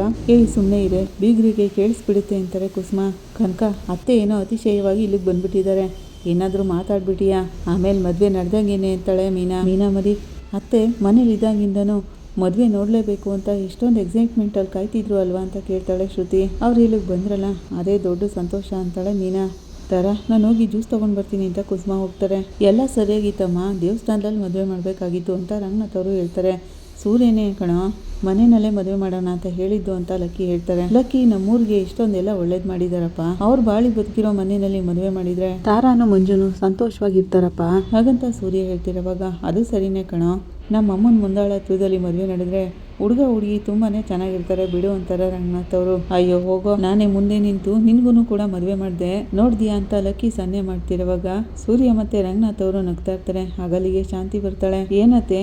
ಸುಮ್ಮನೆ ಇದೆ, ಬೀಗರಿಗೆ ಕೇಳಿಸ್ಬಿಡುತ್ತೆ ಅಂತಾರೆ ಕುಸುಮ. ಕನಕ ಅತ್ತೆ ಏನೋ ಅತಿಶಯವಾಗಿ ಇಲ್ಲಿಗೆ ಬಂದ್ಬಿಟ್ಟಿದ್ದಾರೆ, ಏನಾದರೂ ಮಾತಾಡ್ಬಿಟ್ಟಿಯಾ, ಆಮೇಲೆ ಮದುವೆ ನಡೆದಂಗೇನೆ ಅಂತಾಳೆ ಮೀನಾ ಮರಿ. ಅತ್ತೆ ಮನೇಲಿ ಇದ್ದಾಗಿಂದನೂ ಮದುವೆ ನೋಡಲೇಬೇಕು ಅಂತ ಎಷ್ಟೊಂದು ಎಕ್ಸೈಟ್ಮೆಂಟಲ್ಲಿ ಕಾಯ್ತಿದ್ರು ಅಲ್ವಾ ಅಂತ ಕೇಳ್ತಾಳೆ ಶ್ರುತಿ. ಅವ್ರು ಇಲ್ಲಿಗೆ ಬಂದ್ರಲ್ಲ ಅದೇ ದೊಡ್ಡ ಸಂತೋಷ ಅಂತಾಳೆ ಮೀನಾ. ತಾರಾ ನಾನು ಹೋಗಿ ಜ್ಯೂಸ್ ತೊಗೊಂಡು ಬರ್ತೀನಿ ಅಂತ ಕುಸುಮ ಹೋಗ್ತಾರೆ. ಎಲ್ಲ ಸರಿಯಾಗಿತ್ತಮ್ಮ, ದೇವಸ್ಥಾನದಲ್ಲಿ ಮದುವೆ ಮಾಡಬೇಕಾಗಿತ್ತು ಅಂತ ರಂಗನಾಥ್ ಅವರು ಹೇಳ್ತಾರೆ. ಸೂರ್ಯನೇ ಕಣೋ ಮನೆಯಲ್ಲೇ ಮದುವೆ ಮಾಡೋಣ ಅಂತ ಹೇಳಿದ್ದು ಅಂತ ಲಕ್ಕಿ ಹೇಳ್ತಾರೆ. ಲಕ್ಕಿ ನಮ್ಮೂರಿಗೆ ಇಷ್ಟೊಂದೆಲ್ಲ ಒಳ್ಳೇದು ಮಾಡಿದಾರಪ್ಪ, ಅವ್ರು ಬಾಳಿ ಬದುಕಿರೋ ಮನೆಯಲ್ಲಿ ಮದುವೆ ಮಾಡಿದ್ರೆ ತಾರಾನು ಮಂಜುನು ಸಂತೋಷವಾಗಿರ್ತಾರಪ್ಪ ಹಾಗಂತ ಸೂರ್ಯ ಹೇಳ್ತಿರೋವಾಗ ಅದು ಸರಿನೇ ಕಣೋ, ನಮ್ಮ ಅಮ್ಮನ ಮುಂದಾಳತ್ವದಲ್ಲಿ ಮದುವೆ ನಡೆದ್ರೆ ಹುಡುಗ ಹುಡುಗಿ ತುಂಬಾನೇ ಚೆನ್ನಾಗಿರ್ತಾರೆ ಬಿಡು ಅಂತಾರೆ ರಂಗನಾಥ್ ಅವರು. ಅಯ್ಯೋ ಹೋಗೋ, ನಾನೇ ಮುಂದೆ ನಿಂತು ನಿನ್ಗೂ ಕೂಡ ಮದುವೆ ಮಾಡಿದೆ ನೋಡ್ದಿಯಾ ಅಂತ ಲಕ್ಕಿ ಸನ್ನೆ ಮಾಡ್ತಿರುವಾಗ ಸೂರ್ಯ ಮತ್ತೆ ರಂಗನಾಥ್ ಅವರು ನಗ್ತಾ ಇರ್ತಾರೆ. ಅಗಲಿಗೆ ಶಾಂತಿ ಬರ್ತಾಳೆ. ಏನತ್ತೆ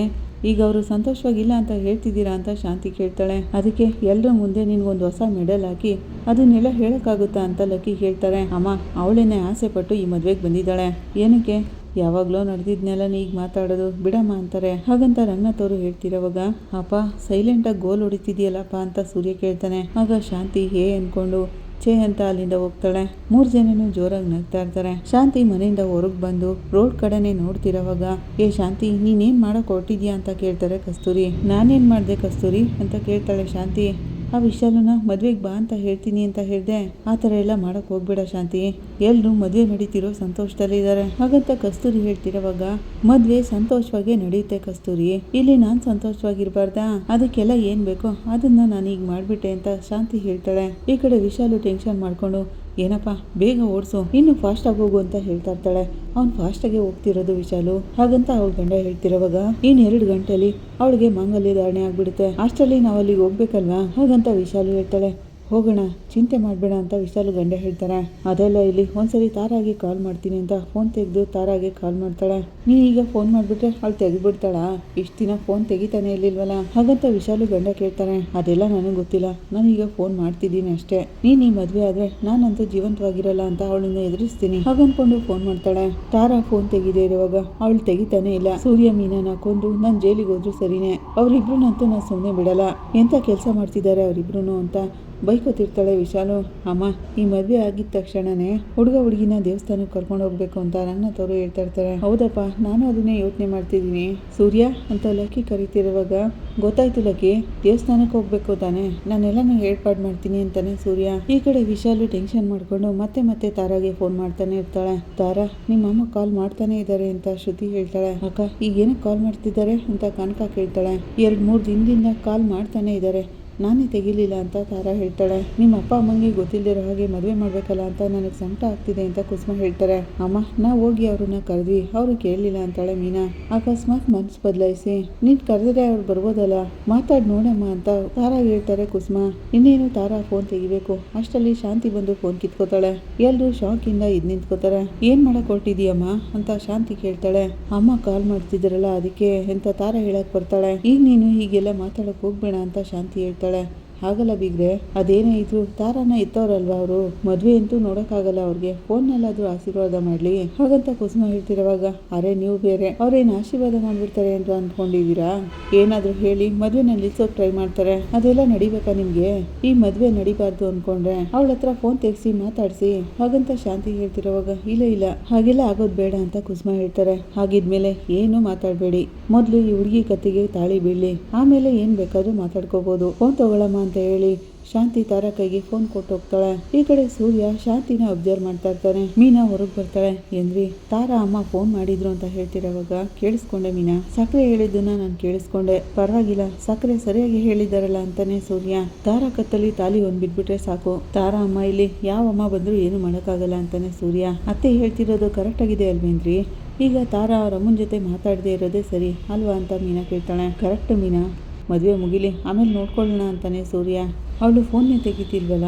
ಈಗ ಅವರು ಸಂತೋಷವಾಗಿಲ್ಲ ಅಂತ ಹೇಳ್ತಿದ್ದೀರಾ ಅಂತ ಶಾಂತಿ ಕೇಳ್ತಾಳೆ. ಅದಕ್ಕೆ ಎಲ್ಲರ ಮುಂದೆ ನಿನ್ಗೊಂದು ಹೊಸ ಮೆಡಲ್ ಹಾಕಿ ಅದನ್ನೆಲ್ಲ ಹೇಳೋಕ್ಕಾಗುತ್ತಾ ಅಂತ ಲಕ್ಕಿ ಕೇಳ್ತಾರೆ. ಅಮ್ಮ ಅವಳೇನೆ ಆಸೆ ಪಟ್ಟು ಈ ಮದುವೆಗೆ ಬಂದಿದ್ದಾಳೆ, ಏನಕ್ಕೆ ಯಾವಾಗಲೂ ನಡೆದಿದ್ನೆಲ್ಲ ಈಗ ಮಾತಾಡೋದು ಬಿಡಮ್ಮ ಅಂತಾರೆ. ಹಾಗಂತ ರಂಗನಾಥ್ ಅವರು ಹೇಳ್ತಿರೋವಾಗ ಅಪ್ಪ ಸೈಲೆಂಟಾಗಿ ಗೋಲ್ ಹೊಡಿತಿದ್ಯಲ್ಲಪ್ಪ ಅಂತ ಸೂರ್ಯ ಕೇಳ್ತಾನೆ. ಆಗ ಶಾಂತಿ ಅನ್ಕೊಂಡು ಛೇ ಅಂತ ಅಲ್ಲಿಂದ ಹೋಗ್ತಾಳೆ. 3 ಜನನು ಜೋರಾಗಿ ನಗ್ತಾ ಇರ್ತಾರೆ. ಶಾಂತಿ ಮನೆಯಿಂದ ಹೊರಗೆ ಬಂದು ರೋಡ್ ಕಡೆನೆ ನೋಡ್ತಿರೋವಾಗ ಶಾಂತಿ ನೀನೇನ್ ಮಾಡಕ್ ಹೊರಟಿದ್ಯಾ ಅಂತ ಕೇಳ್ತಾರೆ ಕಸ್ತೂರಿ. ನಾನೇನ್ ಮಾಡ್ದೆ ಕಸ್ತೂರಿ ಅಂತ ಕೇಳ್ತಾಳೆ ಶಾಂತಿ. ಆ ವಿಶಾಲನ ಮದ್ವೆಗೆ ಬಾ ಅಂತ ಹೇಳ್ತೀನಿ ಅಂತ ಹೇಳ್ದೆ, ಆ ಥರ ಎಲ್ಲ ಮಾಡಕ್ ಹೋಗ್ಬೇಡ ಶಾಂತಿ, ಎಲ್ರು ಮದುವೆ ನಡೀತಿರೋ ಸಂತೋಷದಲ್ಲಿದ್ದಾರೆ ಹಾಗಂತ ಕಸ್ತೂರಿ ಹೇಳ್ತಿರೋವಾಗ ಮದ್ವೆ ಸಂತೋಷವಾಗೇ ನಡೆಯುತ್ತೆ ಕಸ್ತೂರಿ, ಇಲ್ಲಿ ನಾನ್ ಸಂತೋಷವಾಗಿರ್ಬಾರ್ದಾ, ಅದಕ್ಕೆಲ್ಲ ಏನ್ ಬೇಕೋ ಅದನ್ನ ನಾನು ಈಗ ಮಾಡ್ಬಿಟ್ಟೆ ಅಂತ ಶಾಂತಿ ಹೇಳ್ತಾಳೆ. ಈ ಕಡೆ ವಿಶಾಲು ಟೆನ್ಷನ್ ಮಾಡ್ಕೊಂಡು ಏನಪ್ಪ ಬೇಗ ಓಡಿಸು, ಇನ್ನು ಫಾಸ್ಟಾಗಿ ಹೋಗು ಅಂತ ಹೇಳ್ತಾ ಇರ್ತಾಳೆ. ಅವ್ನು ಫಾಸ್ಟಾಗೆ ಹೋಗ್ತಿರೋದು ವಿಶಾಲು ಹಾಗಂತ ಅವಳ ಗಂಡ ಹೇಳ್ತಿರೋವಾಗ ಇನ್ನು 2 ಗಂಟೆಲಿ ಅವಳಿಗೆ ಮಾಂಗಲ್ಯ ಧಾರಣೆ ಆಗ್ಬಿಡುತ್ತೆ, ಅಷ್ಟರಲ್ಲಿ ನಾವು ಅಲ್ಲಿಗೆ ಹೋಗ್ಬೇಕಲ್ವಾ ಹಾಗಂತ ವಿಶಾಲು ಹೇಳ್ತಾಳೆ. ಹೋಗೋಣ ಚಿಂತೆ ಮಾಡಬೇಡ ಅಂತ ವಿಶಾಲು ಗಂಡ ಹೇಳ್ತಾರೆ. ಅದೆಲ್ಲ ಇಲ್ಲಿ ಒಂದ್ಸರಿ ತಾರಾಗೆ ಕಾಲ್ ಮಾಡ್ತೀನಿ ಅಂತ ಫೋನ್ ತೆಗೆದು ತಾರಾಗೆ ಕಾಲ್ ಮಾಡ್ತಾಳೆ. ನೀ ಈಗ ಫೋನ್ ಮಾಡಿಬಿಟ್ರೆ ಅವಳು ತೆಗೆದ್ಬಿಡ್ತಾಳ, ಇಷ್ಟು ದಿನ ಫೋನ್ ತೆಗಿತಾನೆ ಇರ್ಲಿಲ್ವಲ್ಲ ಹಾಗಂತ ವಿಶಾಲು ಗಂಡ ಕೇಳ್ತಾರೆ. ಅದೆಲ್ಲ ನನಗೆ ಗೊತ್ತಿಲ್ಲ, ನಾನೀಗ ಫೋನ್ ಮಾಡ್ತಿದ್ದೀನಿ ಅಷ್ಟೇ, ನೀನು ಈ ಮದುವೆ ಆದ್ರೆ ನಾನಂತೂ ಜೀವಂತವಾಗಿರಲ್ಲ ಅಂತ ಅವಳನ್ನ ಎದುರಿಸ್ತೀನಿ ಹಾಗನ್ಕೊಂಡು ಫೋನ್ ಮಾಡ್ತಾಳೆ. ತಾರಾ ಫೋನ್ ತೆಗಿದೆ ಇರುವಾಗ ಅವಳು ತೆಗಿತಾನೆ ಇಲ್ಲ. ಸೂರ್ಯ ಮೀನಾನ ಕೊಂದು ನಾನು ಜೈಲಿಗೆ ಹೋದ್ರು ಸರಿನೇ, ಅವ್ರಿಬ್ರನ್ನಂತೂ ನಾನು ಸುಮ್ಮನೆ ಬಿಡಲ್ಲ, ಎಂತ ಕೆಲಸ ಮಾಡ್ತಿದ್ದಾರೆ ಅವರಿಬ್ರು ಅಂತ ಬೈಕೋತಿರ್ತಾಳೆ ವಿಶಾಲು. ಅಮ್ಮ ಈ ಮದುವೆ ಆಗಿದ ತಕ್ಷಣನೇ ಹುಡುಗ ಹುಡುಗಿನ ದೇವಸ್ಥಾನಕ್ಕೆ ಕರ್ಕೊಂಡು ಹೋಗ್ಬೇಕು ಅಂತ ರಂಗನಾಥ್ ಅವರು ಹೇಳ್ತಾ ಇರ್ತಾರೆ. ಹೌದಪ್ಪ ನಾನು ಅದನ್ನೇ ಯೋಚನೆ ಮಾಡ್ತಿದ್ದೀನಿ ಸೂರ್ಯ ಅಂತ ಲಕ್ಕಿ ಕರಿತಿರುವಾಗ ಗೊತ್ತಾಯ್ತು ಲಕ್ಕಿ ದೇವಸ್ಥಾನಕ್ಕೆ ಹೋಗ್ಬೇಕು ತಾನೆ, ನಾನೆಲ್ಲಾನು ಏರ್ಪಾಡು ಮಾಡ್ತೀನಿ ಅಂತಾನೆ ಸೂರ್ಯ. ಈ ಕಡೆ ವಿಶಾಲು ಟೆನ್ಷನ್ ಮಾಡ್ಕೊಂಡು ಮತ್ತೆ ತಾರಾಗೆ ಫೋನ್ ಮಾಡ್ತಾನೆ ಇರ್ತಾಳೆ. ತಾರಾ ನಿಮ್ಮ ಅಮ್ಮ ಕಾಲ್ ಮಾಡ್ತಾನೆ ಇದ್ದಾರೆ ಅಂತ ಶ್ರುತಿ ಹೇಳ್ತಾಳೆ. ಅಕ್ಕ ಈಗ ಏನಕ್ಕೆ ಕಾಲ್ ಮಾಡ್ತಿದ್ದಾರೆ ಅಂತ ಕನಕ ಕೇಳ್ತಾಳೆ. 2-3 ದಿನದಿಂದ ಕಾಲ್ ಮಾಡ್ತಾನೆ ಇದ್ದಾರೆ, ನಾನೇ ತೆಗಿಲಿಲ್ಲ ಅಂತ ತಾರಾ ಹೇಳ್ತಾಳೆ. ನಿಮ್ಮ ಅಪ್ಪ ಅಮ್ಮಂಗೆ ಗೊತ್ತಿಲ್ಲದಿರೋ ಹಾಗೆ ಮದುವೆ ಮಾಡ್ಬೇಕಲ್ಲ ಅಂತ ನನಗೆ ಸಂಕಟ ಆಗ್ತಿದೆ ಅಂತ ಕುಸುಮ ಹೇಳ್ತಾರೆ. ಅಮ್ಮ ನಾವು ಹೋಗಿ ಅವ್ರನ್ನ ಕರೆದ್ವಿ, ಅವರು ಕೇಳಲಿಲ್ಲ ಅಂತಾಳೆ ಮೀನಾ. ಅಕಸ್ಮಾತ್ ಮನ್ಸು ಬದಲಾಯಿಸಿ ನೀನ್ ಕರೆದ್ರೆ ಅವ್ರು ಬರ್ಬೋದಲ್ಲ, ಮಾತಾಡಿ ನೋಡಮ್ಮ ಅಂತ ತಾರಾ ಹೇಳ್ತಾರೆ ಕುಸುಮ. ಇನ್ನೇನು ತಾರಾ ಫೋನ್ ತೆಗಿಬೇಕು ಅಷ್ಟರಲ್ಲಿ ಶಾಂತಿ ಬಂದು ಫೋನ್ ಕಿತ್ಕೋತಾಳೆ. ಎಲ್ರು ಶಾಕ್ ಇಂದ ನಿಂತ್ಕೋತಾರೆ. ಏನ್ ಮಾಡಕ್ ಹೊರಟಿದೀಯಮ್ಮ ಅಂತ ಶಾಂತಿ ಕೇಳ್ತಾಳೆ. ಅಮ್ಮ ಕಾಲ್ ಮಾಡ್ತಿದ್ರಲ್ಲ ಅದಕ್ಕೆ ಅಂತ ತಾರಾ ಹೇಳಕ್ ಬರ್ತಾಳೆ. ಈಗ ನೀನು ಹೀಗೆಲ್ಲ ಮಾತಾಡಕ್ ಹೋಗ್ಬೇಡ ಅಂತ ಶಾಂತಿ ಹೇಳ್ತಾಳೆ. ಹಾಗಲ್ಲ ಬಿಗ್ರೆ, ಅದೇನೇ ಇದ್ರು ತಾರಾನ ಇತ್ತವ್ರಲ್ವಾ ಅವರು, ಮದ್ವೆ ಅಂತೂ ನೋಡಕ್ಕಾಗಲ್ಲ ಅವ್ರಿಗೆ, ಫೋನ್ನಲ್ಲಾದ್ರೂ ಆಶೀರ್ವಾದ ಮಾಡ್ಲಿ ಹಾಗಂತ ಕುಸುಮ ಹೇಳ್ತಿರುವಾಗ ಅರೆ ನೀವು ಬೇರೆ, ಅವ್ರೇನು ಆಶೀರ್ವಾದ ಮಾಡ್ಬಿಡ್ತಾರೆ ಅಂತ ಅಂದ್ಕೊಂಡಿದೀರಾ, ಏನಾದ್ರೂ ಹೇಳಿ ಮದ್ವೆನ ನಿಲ್ಸೋಕ್ ಟ್ರೈ ಮಾಡ್ತಾರೆ, ಅದೆಲ್ಲ ನಡಿಬೇಕಾ ನಿಮ್ಗೆ, ಈ ಮದ್ವೆ ನಡಿಬಾರ್ದು ಅನ್ಕೊಂಡ್ರೆ ಅವಳ ಹತ್ರ ಫೋನ್ ತೆಗ್ಸಿ ಮಾತಾಡ್ಸಿ ಹಾಗಂತ ಶಾಂತಿ ಹೇಳ್ತಿರುವಾಗ ಇಲ್ಲ ಹಾಗೆಲ್ಲ ಆಗೋದ್ ಬೇಡ ಅಂತ ಕುಸುಮ ಹೇಳ್ತಾರೆ. ಹಾಗಿದ್ಮೇಲೆ ಏನು ಮಾತಾಡ್ಬೇಡಿ, ಮೊದ್ಲು ಈ ಹುಡುಗಿ ಕತ್ತಿಗೆ ತಾಳಿ ಬೀಳ್ಲಿ, ಆಮೇಲೆ ಏನ್ ಬೇಕಾದ್ರೂ ಮಾತಾಡ್ಕೋಬಹುದು, ಫೋನ್ ತಗೊಳಮ್ಮ ಅಂತ ಹೇಳಿ ಶಾಂತಿ ತಾರಾ ಕೈಗೆ ಫೋನ್ ಕೊಟ್ಟು ಹೋಗ್ತಾಳೆ. ಈ ಕಡೆ ಸೂರ್ಯ ಶಾಂತಿನ ಅಬ್ಸರ್ವ್ ಮಾಡ್ತಾ ಇರ್ತಾನೆ. ಮೀನಾ ಹೊರಗೆ ಬರ್ತಾಳೆ. ಏನ್ರಿ ತಾರಾ ಅಮ್ಮ ಫೋನ್ ಮಾಡಿದ್ರು ಅಂತ ಹೇಳ್ತಿರೋವಾಗ ಕೇಳಿಸ್ಕೊಂಡೆ ಮೀನಾ, ಸಕ್ಕರೆ ಹೇಳಿದ್ದನ್ನ ನಾನು ಕೇಳಿಸ್ಕೊಂಡೆ, ಪರವಾಗಿಲ್ಲ ಸಕ್ಕರೆ ಸರಿಯಾಗಿ ಹೇಳಿದಾರಲ್ಲ ಅಂತಾನೆ ಸೂರ್ಯ. ತಾರಾ ಕತ್ತಲ್ಲಿ ತಾಲಿ ಒಂದ್ ಬಿಟ್ಬಿಟ್ರೆ ಸಾಕು, ತಾರಾ ಅಮ್ಮ ಇಲ್ಲಿ ಯಾವ ಅಮ್ಮ ಬಂದ್ರು ಏನು ಮಾಡೋಕ್ಕಾಗಲ್ಲ ಅಂತಾನೆ ಸೂರ್ಯ. ಅತ್ತೆ ಹೇಳ್ತಿರೋದು ಕರೆಕ್ಟ್ ಆಗಿದೆ ಅಲ್ವೇನ್ರಿ, ಈಗ ತಾರಾ ಅವ್ರ ಅಮ್ಮನ ಜೊತೆ ಮಾತಾಡದೆ ಇರೋದೇ ಸರಿ ಅಲ್ವಾ ಅಂತ ಮೀನಾ ಕೇಳ್ತಾಳೆ. ಕರೆಕ್ಟ್ ಮೀನಾ, ಮದುವೆ ಮುಗಿಲಿ ಆಮೇಲೆ ನೋಡ್ಕೊಳ್ಳೋಣ ಅಂತಾನೆ ಸೂರ್ಯ. ಅವಳು ಫೋನ್ನೇ ತೆಗಿತಿಲ್ವಲ್ಲ,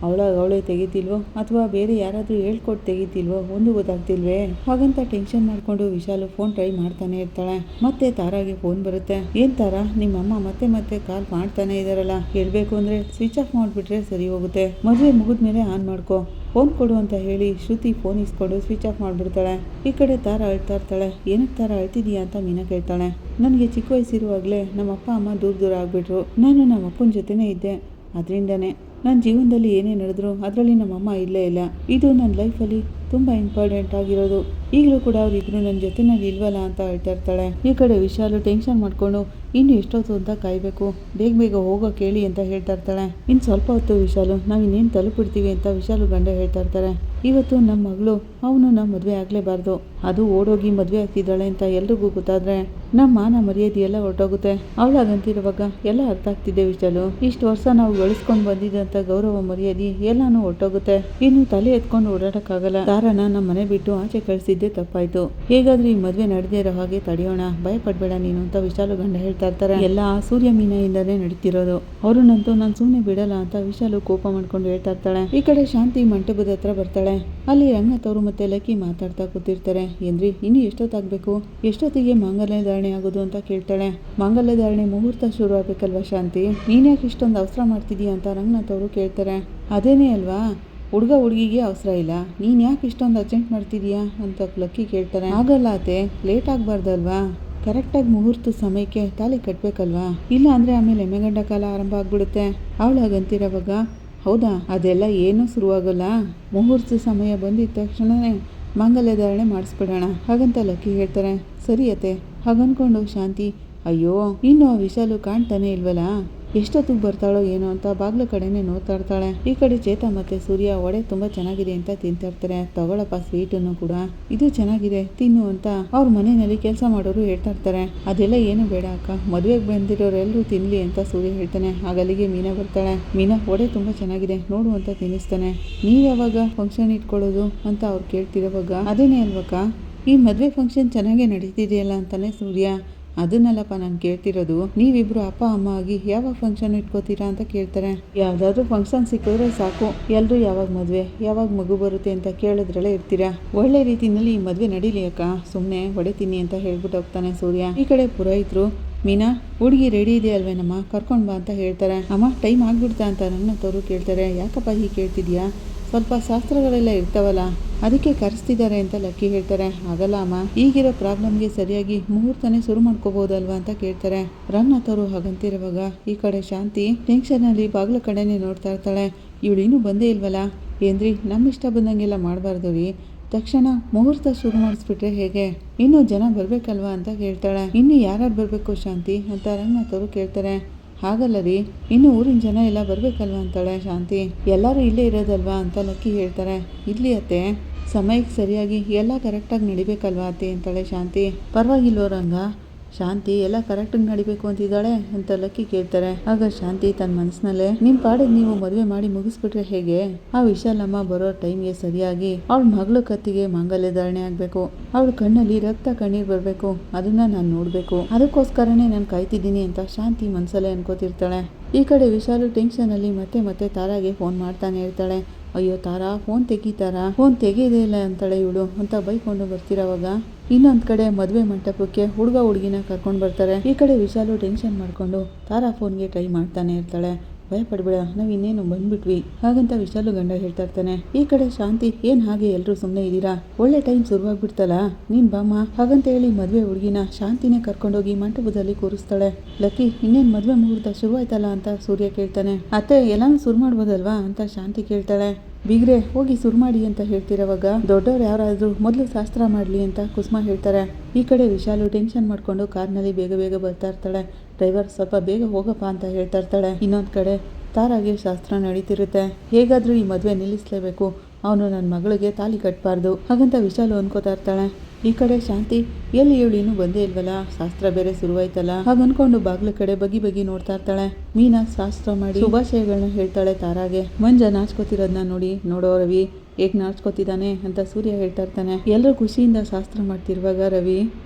ಅವಳೇ ತೆಗಿತಿಲ್ವೋ ಅಥವಾ ಬೇರೆ ಯಾರಾದರೂ ಹೇಳ್ಕೊಟ್ಟು ತೆಗಿತಿಲ್ವೋ ಒಂದು ಗೊತ್ತಾಗ್ತಿಲ್ವೇ ಹಾಗಂತ ಟೆನ್ಷನ್ ಮಾಡ್ಕೊಂಡು ವಿಶಾಲು ಫೋನ್ ಟ್ರೈ ಮಾಡ್ತಾನೆ ಇರ್ತಾಳೆ. ಮತ್ತೆ ತಾರಾಗೆ ಫೋನ್ ಬರುತ್ತೆ. ಏನ್ ತಾರಾ, ನಿಮ್ಮಮ್ಮ ಮತ್ತೆ ಮತ್ತೆ ಕಾಲ್ ಮಾಡ್ತಾನೆ ಇದಾರಲ್ಲ, ಹೇಳ್ಬೇಕು ಅಂದ್ರೆ ಸ್ವಿಚ್ ಆಫ್ ಮಾಡಿಬಿಟ್ರೆ ಸರಿ ಹೋಗುತ್ತೆ, ಮದುವೆ ಮುಗಿದ್ಮೇಲೆ ಆನ್ ಮಾಡ್ಕೋ, ಫೋನ್ ಕೊಡು ಅಂತ ಹೇಳಿ ಶ್ರುತಿ ಫೋನ್ ಇಸ್ಕೊಂಡು ಸ್ವಿಚ್ ಆಫ್ ಮಾಡಿಬಿಡ್ತಾಳೆ. ಈ ಕಡೆ ತಾರಾ ಅಳ್ತಾ ಇರ್ತಾಳೆ. ಏನಕ್ಕೆ ತಾರಾ ಅಳ್ತಿದೀಯಾ ಅಂತ ಮೀನಾ ಕೇಳ್ತಾಳೆ. ನನಗೆ ಚಿಕ್ಕ ವಯಸ್ಸಿರುವಾಗಲೇ ನಮ್ಮ ಅಪ್ಪ ಅಮ್ಮ ದೂರ ಆಗ್ಬಿಟ್ರು. ನಾನು ನಮ್ಮ ಅಪ್ಪನ ಜೊತೆನೇ ಇದ್ದೆ. ಅದರಿಂದನೇ ನನ್ನ ಜೀವನದಲ್ಲಿ ಏನೇ ನಡೆದ್ರು ಅದರಲ್ಲಿ ನಮ್ಮಮ್ಮ ಇಲ್ಲೇ ಇಲ್ಲ. ಇದು ನನ್ನ ಲೈಫಲ್ಲಿ ತುಂಬ ಇಂಪಾರ್ಟೆಂಟ್ ಆಗಿರೋದು. ಈಗಲೂ ಕೂಡ ಅವರಿಬ್ರು ನನ್ನ ಜೊತೆನಲ್ಲಿ ಇಲ್ವಲ್ಲ ಅಂತ ಹೇಳ್ತಾ ಇರ್ತಾಳೆ. ಈ ಕಡೆ ವಿಶಾಲು ಟೆನ್ಷನ್ ಮಾಡ್ಕೊಂಡು ಇನ್ನು ಎಷ್ಟೊತ್ತು ಅಂತ ಕಾಯಬೇಕು, ಬೇಗ ಹೋಗೋ ಕೇಳಿ ಅಂತ ಹೇಳ್ತಾ ಇರ್ತಾಳೆ. ಇನ್ನು ಸ್ವಲ್ಪ ಹೊತ್ತು ವಿಶಾಲು, ನಾವು ಇನ್ನೇನು ತಲುಪಿಡ್ತೀವಿ ಅಂತ ವಿಶಾಲು ಗಂಡ ಹೇಳ್ತಾ ಇರ್ತಾರೆ. ಇವತ್ತು ನಮ್ಮ ಮಗಳು ಅವನು ನಮ್ಮ ಮದುವೆ ಆಗಲೇಬಾರ್ದು, ಅದು ಓಡೋಗಿ ಮದುವೆ ಆಗ್ತಿದ್ದಾಳೆ ಅಂತ ಎಲ್ರಿಗೂ ಗೊತ್ತಾದ್ರೆ ನಮ್ಮ ಮಾನ ಮರ್ಯಾದೆ ಎಲ್ಲ ಹೊರಟೋಗುತ್ತೆ. ಅವಳಾಗಂತಿರುವಾಗ ಎಲ್ಲ ಅರ್ಥ ಆಗ್ತಿದೆ ವಿಶಾಲು, ಇಷ್ಟು ವರ್ಷ ನಾವು ಗಳಿಸ್ಕೊಂಡು ಬಂದಿದ್ದಂಥ ಗೌರವ ಮರ್ಯಾದೆ ಎಲ್ಲಾನು ಹೊರಟೋಗುತ್ತೆ. ಇನ್ನು ತಲೆ ಎತ್ಕೊಂಡು ಓಡಾಡಕ್ಕಾಗಲ್ಲ. ತಾರಾನ ನಮ್ಮ ಮನೆ ಬಿಟ್ಟು ಆಚೆ ಕಳಿಸಿದ್ದೆ ತಪ್ಪಾಯ್ತು. ಹೇಗಾದ್ರೂ ಈ ಮದುವೆ ನಡೆದೇ ಇರೋ ಹಾಗೆ ತಡೆಯೋಣ, ಭಯ ಪಡ್ಬೇಡ ನೀನು ಅಂತ ವಿಶಾಲು ಗಂಡ ಹೇಳ್ತಾ ಇರ್ತಾರೆ. ಎಲ್ಲ ಸೂರ್ಯ ಮೀನೆಯಿಂದಾನೇ ನಡೀತಿರೋದು, ಅವ್ರನ್ನಂತೂ ನಾನು ಸುಮ್ಮನೆ ಬಿಡಲ್ಲ ಅಂತ ವಿಶಾಲು ಕೋಪ ಮಾಡ್ಕೊಂಡು ಹೇಳ್ತಾ ಇರ್ತಾಳೆ. ಈ ಕಡೆ ಶಾಂತಿ ಮಂಟಪದ ಹತ್ರ ಬರ್ತಾಳೆ. ಅಲ್ಲಿ ರಂಗನಾಥ್ ಅವರು ಮತ್ತೆ ಲಕ್ಕಿ ಮಾತಾಡ್ತಾ ಕೂತಿರ್ತಾರೆ. ಏನ್ರಿ, ಇನ್ನು ಎಷ್ಟೊತ್ತಾಗಬೇಕು, ಎಷ್ಟೊತ್ತಿಗೆ ಮಾಂಗಲ್ಯ ಧಾರಣೆ ಆಗೋದು ಅಂತ ಕೇಳ್ತಾಳೆ. ಮಾಂಗಲ್ಯ ಧಾರಣೆ ಮುಹೂರ್ತ ಶುರು ಆಗ್ಬೇಕಲ್ವಾ ಶಾಂತಿ, ನೀನ್ಯಾಕೆ ಇಷ್ಟೊಂದು ಅವಸರ ಮಾಡ್ತಿದೀಯ ಅಂತ ರಂಗನಾಥ್ ಅವರು ಕೇಳ್ತಾರೆ. ಅದೇನೇ ಅಲ್ವಾ, ಹುಡುಗ ಹುಡುಗಿಗೆ ಅವಸರ ಇಲ್ಲ, ನೀನು ಯಾಕೆ ಇಷ್ಟೊಂದು ಅರ್ಜೆಂಟ್ ಮಾಡ್ತಿದೀಯಾ ಅಂತ ಲಕ್ಕಿ ಕೇಳ್ತಾರೆ. ಆಗಲ್ಲ ಅತ್ತೆ, ಲೇಟ್ ಆಗಬಾರ್ದಲ್ವಾ, ಕರೆಕ್ಟಾಗಿ ಮುಹೂರ್ತ ಸಮಯಕ್ಕೆ ತಾಲಿ ಕಟ್ಟಬೇಕಲ್ವಾ, ಇಲ್ಲ ಅಂದರೆ ಆಮೇಲೆ ಎಮ್ಮೆಗಂಡ ಕಾಲ ಆರಂಭ ಆಗ್ಬಿಡುತ್ತೆ. ಅವಳಾಗಂತಿರೋವಾಗ ಹೌದಾ, ಅದೆಲ್ಲ ಏನೂ ಶುರುವಾಗಲ್ಲ, ಮುಹೂರ್ತ ಸಮಯ ಬಂದಿದ್ದ ತಕ್ಷಣವೇ ಮಾಂಗಲ್ಯ ಧಾರಣೆ ಮಾಡಿಸ್ಬಿಡೋಣ ಹಾಗಂತ ಲಕ್ಕಿ ಹೇಳ್ತಾರೆ. ಸರಿ ಅತ್ತೆ ಹಾಗನ್ಕೊಂಡು ಶಾಂತಿ, ಅಯ್ಯೋ ಇನ್ನು ಆ ವಿಶಾಲು ಕಾಣ್ತಾನೆ ಇಲ್ವಲ್ಲ, ಎಷ್ಟೊತ್ತಿಗೆ ಬರ್ತಾಳೋ ಏನೋ ಅಂತ ಬಾಗ್ಲ ಕಡೆನೆ ನೋಡ್ತಾ ಇರ್ತಾಳೆ. ಈ ಕಡೆ ಚೇತ ಮತ್ತೆ ಸೂರ್ಯ ವಡೆ ತುಂಬಾ ಚೆನ್ನಾಗಿದೆ ಅಂತ ತಿಂತಾ ಇರ್ತಾರೆ. ತಗೊಳಪ್ಪ ಸ್ವೀಟನ್ನು ಕೂಡ, ಇದು ಚೆನ್ನಾಗಿದೆ ತಿನ್ನು ಅಂತ ಅವ್ರ ಮನೆಯಲ್ಲಿ ಕೆಲಸ ಮಾಡೋರು ಹೇಳ್ತಾ ಇರ್ತಾರೆ. ಅದೆಲ್ಲ ಏನು ಬೇಡ ಅಕ್ಕ, ಮದುವೆಗೆ ಬಂದಿರೋರೆಲ್ಲರೂ ತಿನ್ಲಿ ಅಂತ ಸೂರ್ಯ ಹೇಳ್ತಾನೆ. ಆಗಲ್ಲಿಗೆ ಮೀನಾ ಬರ್ತಾಳೆ. ಮೀನಾ ವಡೆ ತುಂಬಾ ಚೆನ್ನಾಗಿದೆ ನೋಡು ಅಂತ ತಿನ್ನಿಸ್ತಾನೆ. ನೀವ್ ಯಾವಾಗ ಫಂಕ್ಷನ್ ಇಟ್ಕೊಳ್ಳೋದು ಅಂತ ಅವ್ರು ಕೇಳ್ತಿರೋವಾಗ, ಅದೇನೇ ಅಲ್ವಕ್ಕ, ಈ ಮದುವೆ ಫಂಕ್ಷನ್ ಚೆನ್ನಾಗೇ ನಡೀತಿದೆಯಲ್ಲ ಅಂತಾನೆ ಸೂರ್ಯ. ಅದನ್ನಲ್ಲಪ್ಪ ನಾನು ಕೇಳ್ತಿರೋದು, ನೀವಿಬ್ರು ಅಪ್ಪ ಅಮ್ಮ ಆಗಿ ಯಾವಾಗ ಫಂಕ್ಷನ್ ಇಟ್ಕೋತೀರಾ ಅಂತ ಕೇಳ್ತಾರೆ. ಯಾವ್ದಾದ್ರು ಫಂಕ್ಷನ್ ಸಿಕ್ಕಿದ್ರೆ ಸಾಕು, ಎಲ್ರು ಯಾವಾಗ ಮದುವೆ ಯಾವಾಗ ಮಗು ಬರುತ್ತೆ ಅಂತ ಕೇಳಿದ್ರಲ್ಲೇ ಇರ್ತೀರಾ. ಒಳ್ಳೆ ರೀತಿನಲ್ಲಿ ಈ ಮದುವೆ ನಡೀಲಿ ಅಕ್ಕ, ಸುಮ್ಮನೆ ಹೊಡಿತೀನಿ ಅಂತ ಹೇಳ್ಬಿಟ್ಟು ಹೋಗ್ತಾನೆ ಸೂರ್ಯ. ಈ ಕಡೆ ಪುರೋಹಿತರು, ಮೀನಾ ಹುಡುಗಿ ರೆಡಿ ಇದೆ ಅಲ್ವೇನಮ್ಮ, ಕರ್ಕೊಂಡು ಬಾ ಅಂತ ಹೇಳ್ತಾರೆ. ಅಮ್ಮ ಟೈಮ್ ಆಗ್ಬಿಡ್ತಾ ಅಂತ ರಂಗನಾಥ್ ಕೇಳ್ತಾರೆ. ಯಾಕಪ್ಪ ಹೀಗೆ ಕೇಳ್ತಿದ್ಯಾ, ಸ್ವಲ್ಪ ಶಾಸ್ತ್ರಗಳೆಲ್ಲ ಇರ್ತಾವಲ್ಲ ಅದಕ್ಕೆ ಕರೆಸ್ತಿದ್ದಾರೆ ಅಂತ ಲಕ್ಕಿ ಹೇಳ್ತಾರೆ. ಆಗಲ್ಲ ಅಮ್ಮ, ಈಗಿರೋ ಪ್ರಾಬ್ಲಮ್ಗೆ ಸರಿಯಾಗಿ ಮುಹೂರ್ತನೇ ಶುರು ಮಾಡ್ಕೋಬಹುದಲ್ವಾ ಅಂತ ಕೇಳ್ತಾರೆ. ರಂಗನಾಥ್ ಅವರು ಹಾಗಂತಿರುವಾಗ ಈ ಕಡೆ ಶಾಂತಿ ಟೆನ್ಷನಲ್ಲಿ ಬಾಗ್ಲ ಕಡೆನೆ ನೋಡ್ತಾ ಇರ್ತಾಳೆ. ಇವಳು ಇನ್ನೂ ಬಂದೇ ಇಲ್ವಲ್ಲ, ಏನ್ರಿ ನಮ್ಮ ಇಷ್ಟ ಬಂದಂಗೆಲ್ಲ ಮಾಡಬಾರ್ದು ರೀ, ತಕ್ಷಣ ಮುಹೂರ್ತ ಶುರು ಮಾಡಿಸ್ಬಿಟ್ರೆ ಹೇಗೆ, ಇನ್ನೂ ಜನ ಬರ್ಬೇಕಲ್ವಾ ಅಂತ ಕೇಳ್ತಾಳೆ. ಇನ್ನು ಯಾರ್ಯಾರು ಬರಬೇಕು ಶಾಂತಿ ಅಂತ ರಂಗನಾಥ್ ಅವರು ಕೇಳ್ತಾರೆ. ಹಾಗಲ್ಲ ರೀ, ಇನ್ನು ಊರಿನ ಜನ ಎಲ್ಲ ಬರ್ಬೇಕಲ್ವಾ ಅಂತಾಳೆ ಶಾಂತಿ. ಎಲ್ಲರೂ ಇಲ್ಲೇ ಇರೋದಲ್ವಾ ಅಂತ ಲಕ್ಕಿ ಹೇಳ್ತಾರೆ. ಇಲ್ಲಿ ಅತ್ತೆ, ಸಮಯಕ್ಕೆ ಸರಿಯಾಗಿ ಎಲ್ಲ ಕರೆಕ್ಟಾಗಿ ನಡಿಬೇಕಲ್ವಾ ಅತ್ತೆ ಅಂತಾಳೆ ಶಾಂತಿ. ಪರವಾಗಿಲ್ವೋ ರಂಗ, ಶಾಂತಿ ಎಲ್ಲ ಕರೆಕ್ಟಾಗಿ ನಡಿಬೇಕು ಅಂತಿದ್ದಾಳೆ ಅಂತ ಲಕ್ಕಿ ಕೇಳ್ತಾರೆ. ಆಗ ಶಾಂತಿ ತನ್ನ ಮನಸ್ಸಿನಲ್ಲೇ, ನಿಮ್ಮ ಪಾಡಿಗೆ ನೀವು ಮದುವೆ ಮಾಡಿ ಮುಗಿಸ್ಬಿಟ್ರೆ ಹೇಗೆ, ಆ ವಿಶಾಲಮ್ಮ ಬರೋ ಟೈಮ್ಗೆ ಸರಿಯಾಗಿ ಅವಳ ಮಗಳ ಕತ್ತಿಗೆ ಮಾಂಗಲ್ಯ ಧಾರಣೆ ಆಗಬೇಕು, ಅವಳ ಕಣ್ಣಲ್ಲಿ ರಕ್ತ ಕಣ್ಣೀರು ಬರಬೇಕು, ಅದನ್ನ ನಾನು ನೋಡಬೇಕು, ಅದಕ್ಕೋಸ್ಕರನೇ ನಾನು ಕಾಯ್ತಿದ್ದೀನಿ ಅಂತ ಶಾಂತಿ ಮನಸ್ಸಲ್ಲೇ ಅನ್ಕೋತಿರ್ತಾಳೆ. ಈ ಕಡೆ ವಿಶಾಲು ಟೆನ್ಷನಲ್ಲಿ ಮತ್ತೆ ತಾರಾಗೆ ಫೋನ್ ಮಾಡ್ತಾನೆ ಇರ್ತಾಳೆ. ಅಯ್ಯೋ ತಾರಾ, ಫೋನ್ ತೆಗೀತಾರಾ, ಫೋನ್ ತೆಗೆಯದೇ ಇಲ್ಲ ಅಂತಾಳೆ ಇವಳು ಅಂತ ಬೈಕೊಂಡು ಬರ್ತಿರೋವಾಗ ಇನ್ನೊಂದ್ ಕಡೆ ಮದುವೆ ಮಂಟಪಕ್ಕೆ ಹುಡುಗ ಹುಡುಗಿನ ಕರ್ಕೊಂಡು ಬರ್ತಾರೆ. ಈ ಕಡೆ ವಿಶಾಲು ಟೆನ್ಷನ್ ಮಾಡ್ಕೊಂಡು ತಾರಾ ಫೋನ್ಗೆ ಟ್ರೈ ಮಾಡ್ತಾನೆ ಇರ್ತಾಳೆ. ಭಯ ಪಡ್ಬೇಡ, ನಾವು ಇನ್ನೇನು ಬಂದ್ಬಿಟ್ವಿ ಹಾಗಂತ ವಿಶಾಲು ಗಂಡ ಹೇಳ್ತಾ ಇರ್ತಾನೆ. ಈ ಕಡೆ ಶಾಂತಿ, ಏನ್ ಹಾಗೆ ಎಲ್ಲರೂ ಸುಮ್ಮನೆ ಇದ್ದೀರಾ, ಒಳ್ಳೆ ಟೈಮ್ ಶುರುವಾಗ್ಬಿಡ್ತಲ್ಲ, ನೀನ್ ಬಾಮ್ಮ ಹಾಗಂತ ಹೇಳಿ ಮದುವೆ ಹುಡುಗಿನ ಶಾಂತಿನೇ ಕರ್ಕೊಂಡೋಗಿ ಮಂಟಪದಲ್ಲಿ ಕೂರಿಸ್ತಾಳೆ. ಲಕ್ಕಿ, ಇನ್ನೇನ್ ಮದುವೆ ಮುಹೂರ್ತ ಶುರುವಾಯ್ತಲ್ಲ ಅಂತ ಸೂರ್ಯ ಕೇಳ್ತಾನೆ. ಅತ್ತೆ ಎಲ್ಲಾನು ಶುರು ಮಾಡ್ಬೋದಲ್ವಾ ಅಂತ ಶಾಂತಿ ಕೇಳ್ತಾಳೆ. ಬೀಗ್ರೆ ಹೋಗಿ ಶುರು ಮಾಡಿ ಅಂತ ಹೇಳ್ತಿರೋವಾಗ ದೊಡ್ಡವ್ರು ಯಾರಾದ್ರೂ ಮೊದಲು ಶಾಸ್ತ್ರ ಮಾಡ್ಲಿ ಅಂತ ಕುಸುಮ ಹೇಳ್ತಾರೆ. ಈ ಕಡೆ ವಿಶಾಲು ಟೆನ್ಷನ್ ಮಾಡ್ಕೊಂಡು ಕಾರ್ನಲ್ಲಿ ಬೇಗ ಬರ್ತಾ ಇರ್ತಾಳೆ. ಡ್ರೈವರ್ ಸ್ವಲ್ಪ ಬೇಗ ಹೋಗಪ್ಪ ಅಂತ ಹೇಳ್ತಾ ಇರ್ತಾಳೆ. ಇನ್ನೊಂದ್ ಕಡೆ ತಾರಾಗೆ ಶಾಸ್ತ್ರ ನಡೀತಿರುತ್ತೆ. ಹೇಗಾದ್ರೂ ಈ ಮದುವೆ ನಿಲ್ಲಿಸ್ಲೇಬೇಕು, ಅವನು ನನ್ನ ಮಗಳಿಗೆ ತಾಲಿ ಕಟ್ಟಬಾರ್ದು ಹಾಗಂತ ವಿಶಾಲು ಅನ್ಕೋತಾ ಇರ್ತಾಳೆ. ಈ ಕಡೆ ಶಾಂತಿ, ಎಲ್ಲಿ ಇವಳು ಬಂದೇ ಇಲ್ವಲ್ಲ, ಶಾಸ್ತ್ರ ಬೇರೆ ಶುರುವಾಯ್ತಲ್ಲ ಹಾಗನ್ಕೊಂಡು ಬಾಗ್ಲ ಕಡೆ ಬಗಿ ನೋಡ್ತಾ ಇರ್ತಾಳೆ. ಮೀನಾ ಶಾಸ್ತ್ರ ಮಾಡಿ ಶುಭಾಶಯಗಳನ್ನ ಹೇಳ್ತಾಳೆ ತಾರಾಗೆ. ಮಂಜ ನಾಚ್ಕೋತಿರೋದನ್ನ ನೋಡೋ ರವಿ ಹೇಗ್ ನಾಚ್ಕೋತಿದ್ದಾನೆ ಅಂತ ಸೂರ್ಯ ಹೇಳ್ತಾ ಇರ್ತಾನೆ. ಎಲ್ಲರೂ ಖುಷಿಯಿಂದ ಶಾಸ್ತ್ರ ಮಾಡ್ತಿರುವಾಗ ರವಿ,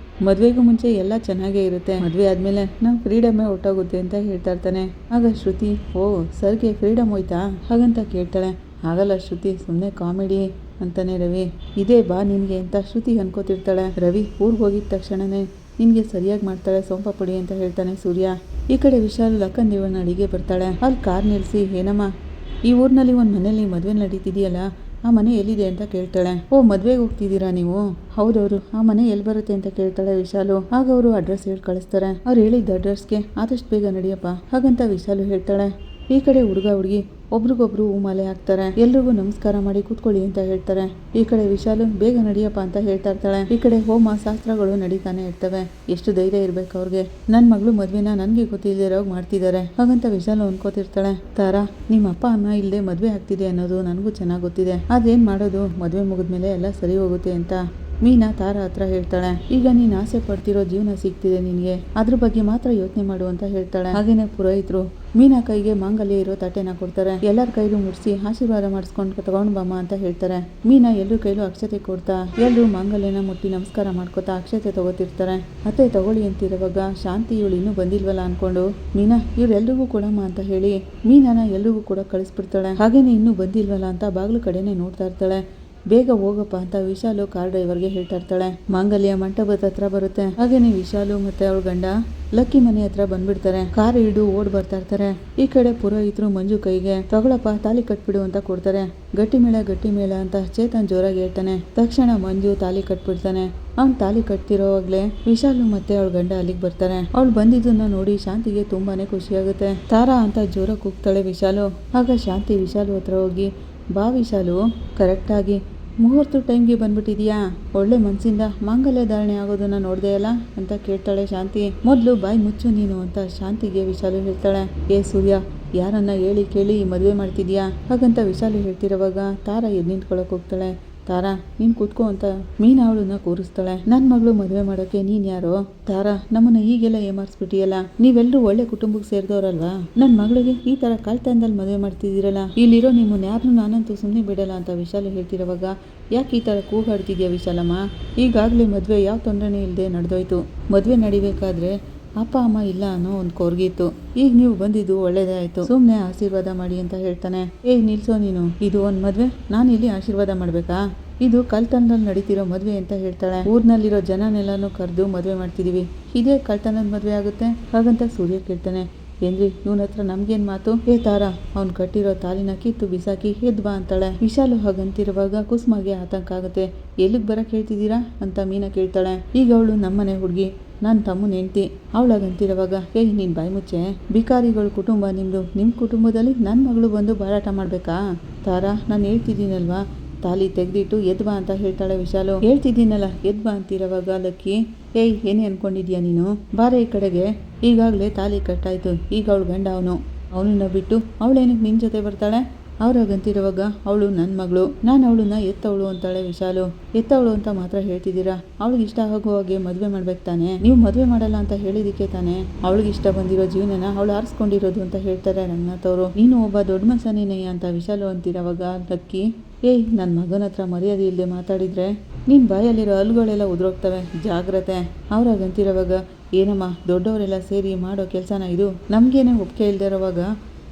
ಮದ್ವೆಗೂ ಮುಂಚೆ ಎಲ್ಲ ಚೆನ್ನಾಗೇ ಇರುತ್ತೆ, ಮದ್ವೆ ಆದ್ಮೇಲೆ ನಾವು ಫ್ರೀಡಮೇ ಹೊಟ್ಟೋಗುತ್ತೆ ಅಂತ ಹೇಳ್ತಾ ಇರ್ತಾನೆ. ಆಗ ಶ್ರುತಿ, ಓ ಸರ್ಗೆ ಫ್ರೀಡಮ್ ಹೋಯ್ತಾ ಹಾಗಂತ ಕೇಳ್ತಾಳೆ. ಆಗಲ್ಲ ಶ್ರುತಿ, ಸುಮ್ಮನೆ ಕಾಮಿಡಿ ಅಂತಾನೆ ರವಿ. ಇದೇ ಬಾ ನಿನಗೆ ಅಂತ ಶ್ರುತಿ ಅನ್ಕೋತಿರ್ತಾಳೆ. ರವಿ ಊರಿಗೆ ಹೋಗಿದ ತಕ್ಷಣನೇ ನಿನಗೆ ಸರಿಯಾಗಿ ಮಾಡ್ತಾಳೆ ಸೋಂಪ ಪುಡಿ ಅಂತ ಹೇಳ್ತಾನೆ ಸೂರ್ಯ. ಈ ಕಡೆ ವಿಶಾಲ್ ಲಕ್ಕನ್ ದೇವನ ಅಡಿಗೆ ಬರ್ತಾಳೆ. ಅಲ್ಲಿ ಕಾರ್ ನಿಲ್ಲಿಸಿ, ಏನಮ್ಮ ಈ ಊರಿನಲ್ಲಿ ಒಂದು ಮನೇಲಿ ಮದುವೆ ನಡೀತಿದೆಯಲ್ಲ, ಆ ಮನೆ ಎಲ್ಲಿದೆ ಅಂತ ಕೇಳ್ತಾಳೆ. ಓ, ಮದುವೆಗೆ ಹೋಗ್ತಿದ್ದೀರಾ ನೀವು? ಹೌದವರು. ಆ ಮನೆ ಎಲ್ಲಿ ಬರುತ್ತೆ ಅಂತ ಕೇಳ್ತಾಳೆ ವಿಶಾಲು. ಆಗ ಅವರು ಅಡ್ರೆಸ್ ಹೇಳಿ ಕಳಿಸ್ತಾರೆ. ಅವ್ರು ಹೇಳಿದ್ದ ಅಡ್ರೆಸ್ಗೆ ಆದಷ್ಟು ಬೇಗ ನಡಿಯಪ್ಪ ಹಾಗಂತ ವಿಶಾಲು ಹೇಳ್ತಾಳೆ. ಈ ಕಡೆ ಹುಡುಗ ಹುಡುಗಿ ಒಬ್ರಿಗೊಬ್ರು ಹೂಮಾಲೆ ಹಾಕ್ತಾರೆ. ಎಲ್ರಿಗೂ ನಮಸ್ಕಾರ ಮಾಡಿ ಕೂತ್ಕೊಳ್ಳಿ ಅಂತ ಹೇಳ್ತಾರೆ. ಈ ಕಡೆ ವಿಶಾಲು ಬೇಗ ನಡಿಯಪ್ಪ ಅಂತ ಹೇಳ್ತಾ ಇರ್ತಾಳೆ. ಈ ಕಡೆ ಹೋಮ ಶಾಸ್ತ್ರಗಳು ನಡೀತಾನೆ ಇರ್ತವೆ. ಎಷ್ಟು ಧೈರ್ಯ ಇರ್ಬೇಕು ಅವ್ರಿಗೆ. ನನ್ನ ಮಗಳು ಮದ್ವೆನ ನನ್ಗೆ ಗೊತ್ತಿಲ್ಲದಿರೋಗ್ ಮಾಡ್ತಿದ್ದಾರೆ ಹಾಗಂತ ವಿಶಾಲು ಅನ್ಕೋತಿರ್ತಾಳೆ. ತಾರಾ, ನಿಮ್ಮ ಅಪ್ಪ ಅಮ್ಮ ಇಲ್ಲದೆ ಮದ್ವೆ ಆಗ್ತಿದೆ ಅನ್ನೋದು ನನಗೂ ಚೆನ್ನಾಗಿ ಗೊತ್ತಿದೆ. ಅದೇನ್ ಮಾಡೋದು, ಮದ್ವೆ ಮುಗಿದ್ಮೇಲೆ ಎಲ್ಲ ಸರಿ ಹೋಗುತ್ತೆ ಅಂತ ಮೀನಾ ತಾರಾ ಹತ್ರ ಹೇಳ್ತಾಳೆ. ಈಗ ನೀನ್ ಆಸೆ ಪಡ್ತಿರೋ ಜೀವನ ಸಿಗ್ತಿದೆ ನಿನ್ಗೆ, ಅದ್ರ ಬಗ್ಗೆ ಮಾತ್ರ ಯೋಚನೆ ಮಾಡು ಅಂತ ಹೇಳ್ತಾಳೆ. ಹಾಗೇನೆ ಪುರೋಹಿತರು ಮೀನಾ ಕೈಗೆ ಮಾಂಗಲ್ಯ ಇರೋ ತಟ್ಟೆನ ಕೊಡ್ತಾರೆ. ಎಲ್ಲರ ಕೈಲೂ ಮುಡಿಸಿ ಆಶೀರ್ವಾದ ಮಾಡಿಸ್ಕೊಂಡು ತಗೊಂಡ್ ಬಮ್ಮ ಅಂತ ಹೇಳ್ತಾರೆ. ಮೀನಾ ಎಲ್ಲರ ಕೈಲೂ ಅಕ್ಷತೆ ಕೊಡ್ತಾ ಎಲ್ಲರೂ ಮಾಂಗಲ್ಯನ ಮುಟ್ಟಿ ನಮಸ್ಕಾರ ಮಾಡ್ಕೊತಾ ಅಕ್ಷತೆ ತಗೋತಿರ್ತಾರೆ. ಅತ್ತೆ ತಗೊಳ್ಳಿ ಅಂತಿರುವಾಗ ಶಾಂತಿ ಇವಳು ಇನ್ನೂ ಬಂದಿಲ್ವಲ್ಲ ಅನ್ಕೊಂಡು ಮೀನಾ ಇವ್ರೆಲ್ರಿಗೂ ಕೊಡಮ್ಮ ಅಂತ ಹೇಳಿ ಮೀನಾನ ಎಲ್ರಿಗೂ ಕೂಡ ಕಳಿಸ್ಬಿಡ್ತಾಳೆ. ಹಾಗೇನೆ ಇನ್ನೂ ಬಂದಿಲ್ವಲ್ಲ ಅಂತ ಬಾಗ್ಲು ಕಡೆನೆ ನೋಡ್ತಾ ಇರ್ತಾಳೆ. ಬೇಗ ಹೋಗಪ್ಪ ಅಂತ ವಿಶಾಲು ಕಾರ್ ಡ್ರೈವರ್ಗೆ ಹೇಳ್ತಾ ಇರ್ತಾಳೆ. ಮಾಂಗಲ್ಯ ಮಂಟಪದ ಹತ್ರ ಬರುತ್ತೆ. ಹಾಗೇನೆ ವಿಶಾಲು ಮತ್ತೆ ಅವಳ ಗಂಡ ಲಕ್ಕಿ ಮನೆ ಹತ್ರ ಬಂದ್ಬಿಡ್ತಾರೆ. ಕಾರ್ ಹಿಡಿದು ಓಡ್ ಬರ್ತಾ ಇರ್ತಾರೆ. ಈ ಕಡೆ ಪುರೋಹಿತರು ಮಂಜು ಕೈಗೆ ತಗೊಳಪ್ಪ ತಾಲಿ ಕಟ್ಬಿಡು ಅಂತ ಕೊಡ್ತಾರೆ. ಗಟ್ಟಿ ಮೇಳ ಅಂತ ಚೇತನ್ ಜೋರಾಗಿ ಹೇಳ್ತಾನೆ. ತಕ್ಷಣ ಮಂಜು ತಾಲಿ ಕಟ್ಬಿಡ್ತಾನೆ. ಅವ್ನು ತಾಲಿ ಕಟ್ತಿರೋವಾಗ್ಲೇ ವಿಶಾಲು ಮತ್ತೆ ಅವಳ ಗಂಡ ಅಲ್ಲಿಗೆ ಬರ್ತಾರೆ. ಅವಳು ಬಂದಿದ್ದನ್ನ ನೋಡಿ ಶಾಂತಿಗೆ ತುಂಬಾನೇ ಖುಷಿಯಾಗುತ್ತೆ. ತಾರಾ ಅಂತ ಜೋರಾಗಿ ಕೂಗ್ತಾಳೆ ವಿಶಾಲು. ಆಗ ಶಾಂತಿ ವಿಶಾಲು ಹತ್ರ ಹೋಗಿ, ಬಾ ವಿಶಾಲು, ಕರೆಕ್ಟಾಗಿ ಮುಹೂರ್ತ ಟೈಮ್ಗೆ ಬಂದ್ಬಿಟ್ಟಿದೀಯಾ, ಒಳ್ಳೆ ಮನ್ಸಿಂದ ಮಾಂಗಲ್ಯ ಧಾರಣೆ ಆಗೋದನ್ನ ನೋಡ್ದೆಯಲ್ಲ ಅಂತ ಕೇಳ್ತಾಳೆ ಶಾಂತಿ. ಮೊದಲು ಬಾಯಿ ಮುಚ್ಚು ನೀನು ಅಂತ ಶಾಂತಿಗೆ ವಿಶಾಲು ಹೇಳ್ತಾಳೆ. ಏ ಸೂರ್ಯ, ಯಾರನ್ನ ಹೇಳಿ ಕೇಳಿ ಮದುವೆ ಮಾಡ್ತಿದ್ಯಾ ಹಾಗಂತ ವಿಶಾಲು ಹೇಳ್ತಿರೋವಾಗ ತಾರಾ ಎದ್ದು ನಿಂತ್ಕೊಳಕ್ ಹೋಗ್ತಾಳೆ. ತಾರಾ, ನೀನ್ ಕೂತ್ಕೋ ಅಂತ ಮೀನಾ ಅವಳನ್ನ ಕೂರಿಸ್ತಾಳೆ. ನನ್ ಮಗಳು ಮದುವೆ ಮಾಡೋಕೆ ನೀನ್ ಯಾರೋ? ತಾರಾ, ನಮ್ಮನ್ನ ಹೀಗೆಲ್ಲ ಏಮಾರಿಸ್ಬಿಟ್ಟಿಯಲ್ಲ, ನೀವೆಲ್ಲರೂ ಒಳ್ಳೆ ಕುಟುಂಬಕ್ಕೆ ಸೇರಿದವರಲ್ವಾ? ನನ್ ಮಗಳಿಗೆ ಈ ತರ ಕಾಲ್ತನದಲ್ಲಿ ಮದುವೆ ಮಾಡ್ತಿದ್ದೀರಲ್ಲ, ಇಲ್ಲಿರೋ ನಿಮ್ಮನ್ನ ಯಾರನ್ನೂ ನಾನಂತೂ ಸುಮ್ಮನೆ ಬಿಡಲ್ಲ ಅಂತ ವಿಶಾಲು ಹೇಳ್ತಿರೋವಾಗ, ಯಾಕೆ ಈ ತರ ಕೂಗಾಡ್ತಿದ್ಯಾ ವಿಶಾಲಮ್ಮ? ಈಗಾಗಲೇ ಮದುವೆ ಯಾವ ತೊಂದರೆನೇ ಇಲ್ಲದೆ ನಡೆದೋಯ್ತು. ಮದುವೆ ನಡಿಬೇಕಾದ್ರೆ ಅಪ್ಪ ಅಮ್ಮ ಇಲ್ಲ ಅನ್ನೋ ಒಂದು ಕೊರ್ಗಿತ್ತು. ಈಗ ನೀವು ಬಂದಿದ್ದು ಒಳ್ಳೇದೇ ಆಯ್ತು. ಸುಮ್ಮನೆ ಆಶೀರ್ವಾದ ಮಾಡಿ ಅಂತ ಹೇಳ್ತಾನೆ. ನಿಲ್ಸೋ ನೀನು, ಇದು ಒಂದು ಮದುವೆ, ನಾನು ಇಲ್ಲಿ ಆಶೀರ್ವಾದ ಮಾಡ್ಬೇಕಾ? ಇದು ಕಳ್ತನದಲ್ಲಿ ನಡೀತಿರೋ ಮದುವೆ ಅಂತ ಹೇಳ್ತಾಳೆ. ಊರ್ನಲ್ಲಿರೋ ಜನನೆಲ್ಲಾನು ಕರೆದು ಮದುವೆ ಮಾಡ್ತಿದೀವಿ, ಇದೇ ಕಳ್ತನದ ಮದುವೆ ಆಗುತ್ತೆ ಹಾಗಂತ ಸೂರ್ಯ ಕೇಳ್ತಾನೆ. ಏನ್ರಿ ಇವನ ಹತ್ರ ನಮ್ಗೇನ್ ಮಾತು? ತಾರಾ, ಅವ್ನು ಕಟ್ಟಿರೋ ತಾಲಿನ ಕಿತ್ತು ಬಿಸಾಕಿ ಎದ್ ಬಾ ಅಂತಾಳೆ. ವಿಶಾಲು ಹಾಗಂತಿರುವಾಗ ಕುಸುಮಗೆ ಆತಂಕ ಆಗುತ್ತೆ. ಎಲ್ಲಿಗೆ ಬರಕ್ ಹೇಳ್ತಿದ್ದೀರಾ ಅಂತ ಮೀನಾ ಕೇಳ್ತಾಳೆ. ಈಗ ಅವಳು ನಮ್ಮನೆ ಹುಡುಗಿ, ನನ್ನ ತಮ್ಮನ ಹೆಂಡ್ತಿ. ಅವಳಾಗಂತಿರುವಾಗ, ನೀನ್ ಬಾಯಿ ಮುಚ್ಚೆ, ಬಿಕಾರಿಗಳ ಕುಟುಂಬ ನಿಮ್ದು, ನಿಮ್ ಕುಟುಂಬದಲ್ಲಿ ನನ್ನ ಮಗಳು ಬಂದು ಬಾರಾಟ ಮಾಡ್ಬೇಕಾ? ತಾರಾ, ನಾನು ಹೇಳ್ತಿದ್ದೀನಲ್ವಾ, ತಾಲಿ ತೆಗ್ದಿಟ್ಟು ಎದ್ ಬಾ ಅಂತ ಹೇಳ್ತಾಳೆ ವಿಶಾಲು. ಹೇಳ್ತಿದ್ದೀನಲ್ಲ ಎದ್ ಬಾ ಅಂತಿರುವಾಗ ಲಕ್ಕಿ, ಏನೇ ಅನ್ಕೊಂಡಿದ್ಯಾ ನೀನು? ಬಾರೆ ಈ ಕಡೆಗೆ, ಈಗಾಗಲೇ ತಾಲಿ ಕಟ್ಟಾಯ್ತು. ಈಗ ಅವಳು ಗಂಡ ಅವನನ್ನ ಬಿಟ್ಟು ಅವಳೇನಕ್ಕೆ ನಿನ್ ಜೊತೆ ಬರ್ತಾಳೆ? ಅವ್ರಾಗಂತಿರುವಾಗ, ಅವಳು ನನ್ನ ಮಗಳು, ನಾನು ಅವಳನ್ನ ಎತ್ತವಳು ಅಂತಾಳೆ ವಿಶಾಲು. ಎತ್ತವಳು ಅಂತ ಮಾತ್ರ ಹೇಳ್ತಿದ್ದೀರಾ, ಅವಳಿಗೆ ಇಷ್ಟ ಆಗೋ ಹಾಗೆ ಮದುವೆ ಮಾಡ್ಬೇಕು ತಾನೆ? ನೀವು ಮದುವೆ ಮಾಡಲ್ಲ ಅಂತ ಹೇಳಿದಕ್ಕೆ ತಾನೆ ಅವಳಿಗೆ ಇಷ್ಟ ಬಂದಿರೋ ಜೀವನನ ಅವಳು ಆರಿಸ್ಕೊಂಡಿರೋದು ಅಂತ ಹೇಳ್ತಾರೆ ರಂಗನಾಥ್ ಅವರು. ನೀನು ಒಬ್ಬ ದೊಡ್ಡ ಮನುಷ್ಯನೇನೆಯ ಅಂತ ವಿಶಾಲು ಅಂತಿರೋವಾಗ ಲಕ್ಕಿ, ನನ್ನ ಮಗನ ಹತ್ರ ಮರ್ಯಾದೆ ಇಲ್ಲದೆ ಮಾತಾಡಿದ್ರೆ ನಿನ್ ಬಾಯಲ್ಲಿರೋ ಹಲ್ಲುಗಳೆಲ್ಲ ಉದುರೋಗ್ತವೆ, ಜಾಗ್ರತೆ. ಅವ್ರಾಗಂತಿರೋವಾಗ, ಏನಮ್ಮ ದೊಡ್ಡವರೆಲ್ಲ ಸೇರಿ ಮಾಡೋ ಕೆಲಸನ ಇದು? ನಮ್ಗೇನೆ ಒಪ್ಪಿಗೆ ಇಲ್ದೇ ಇರೋವಾಗ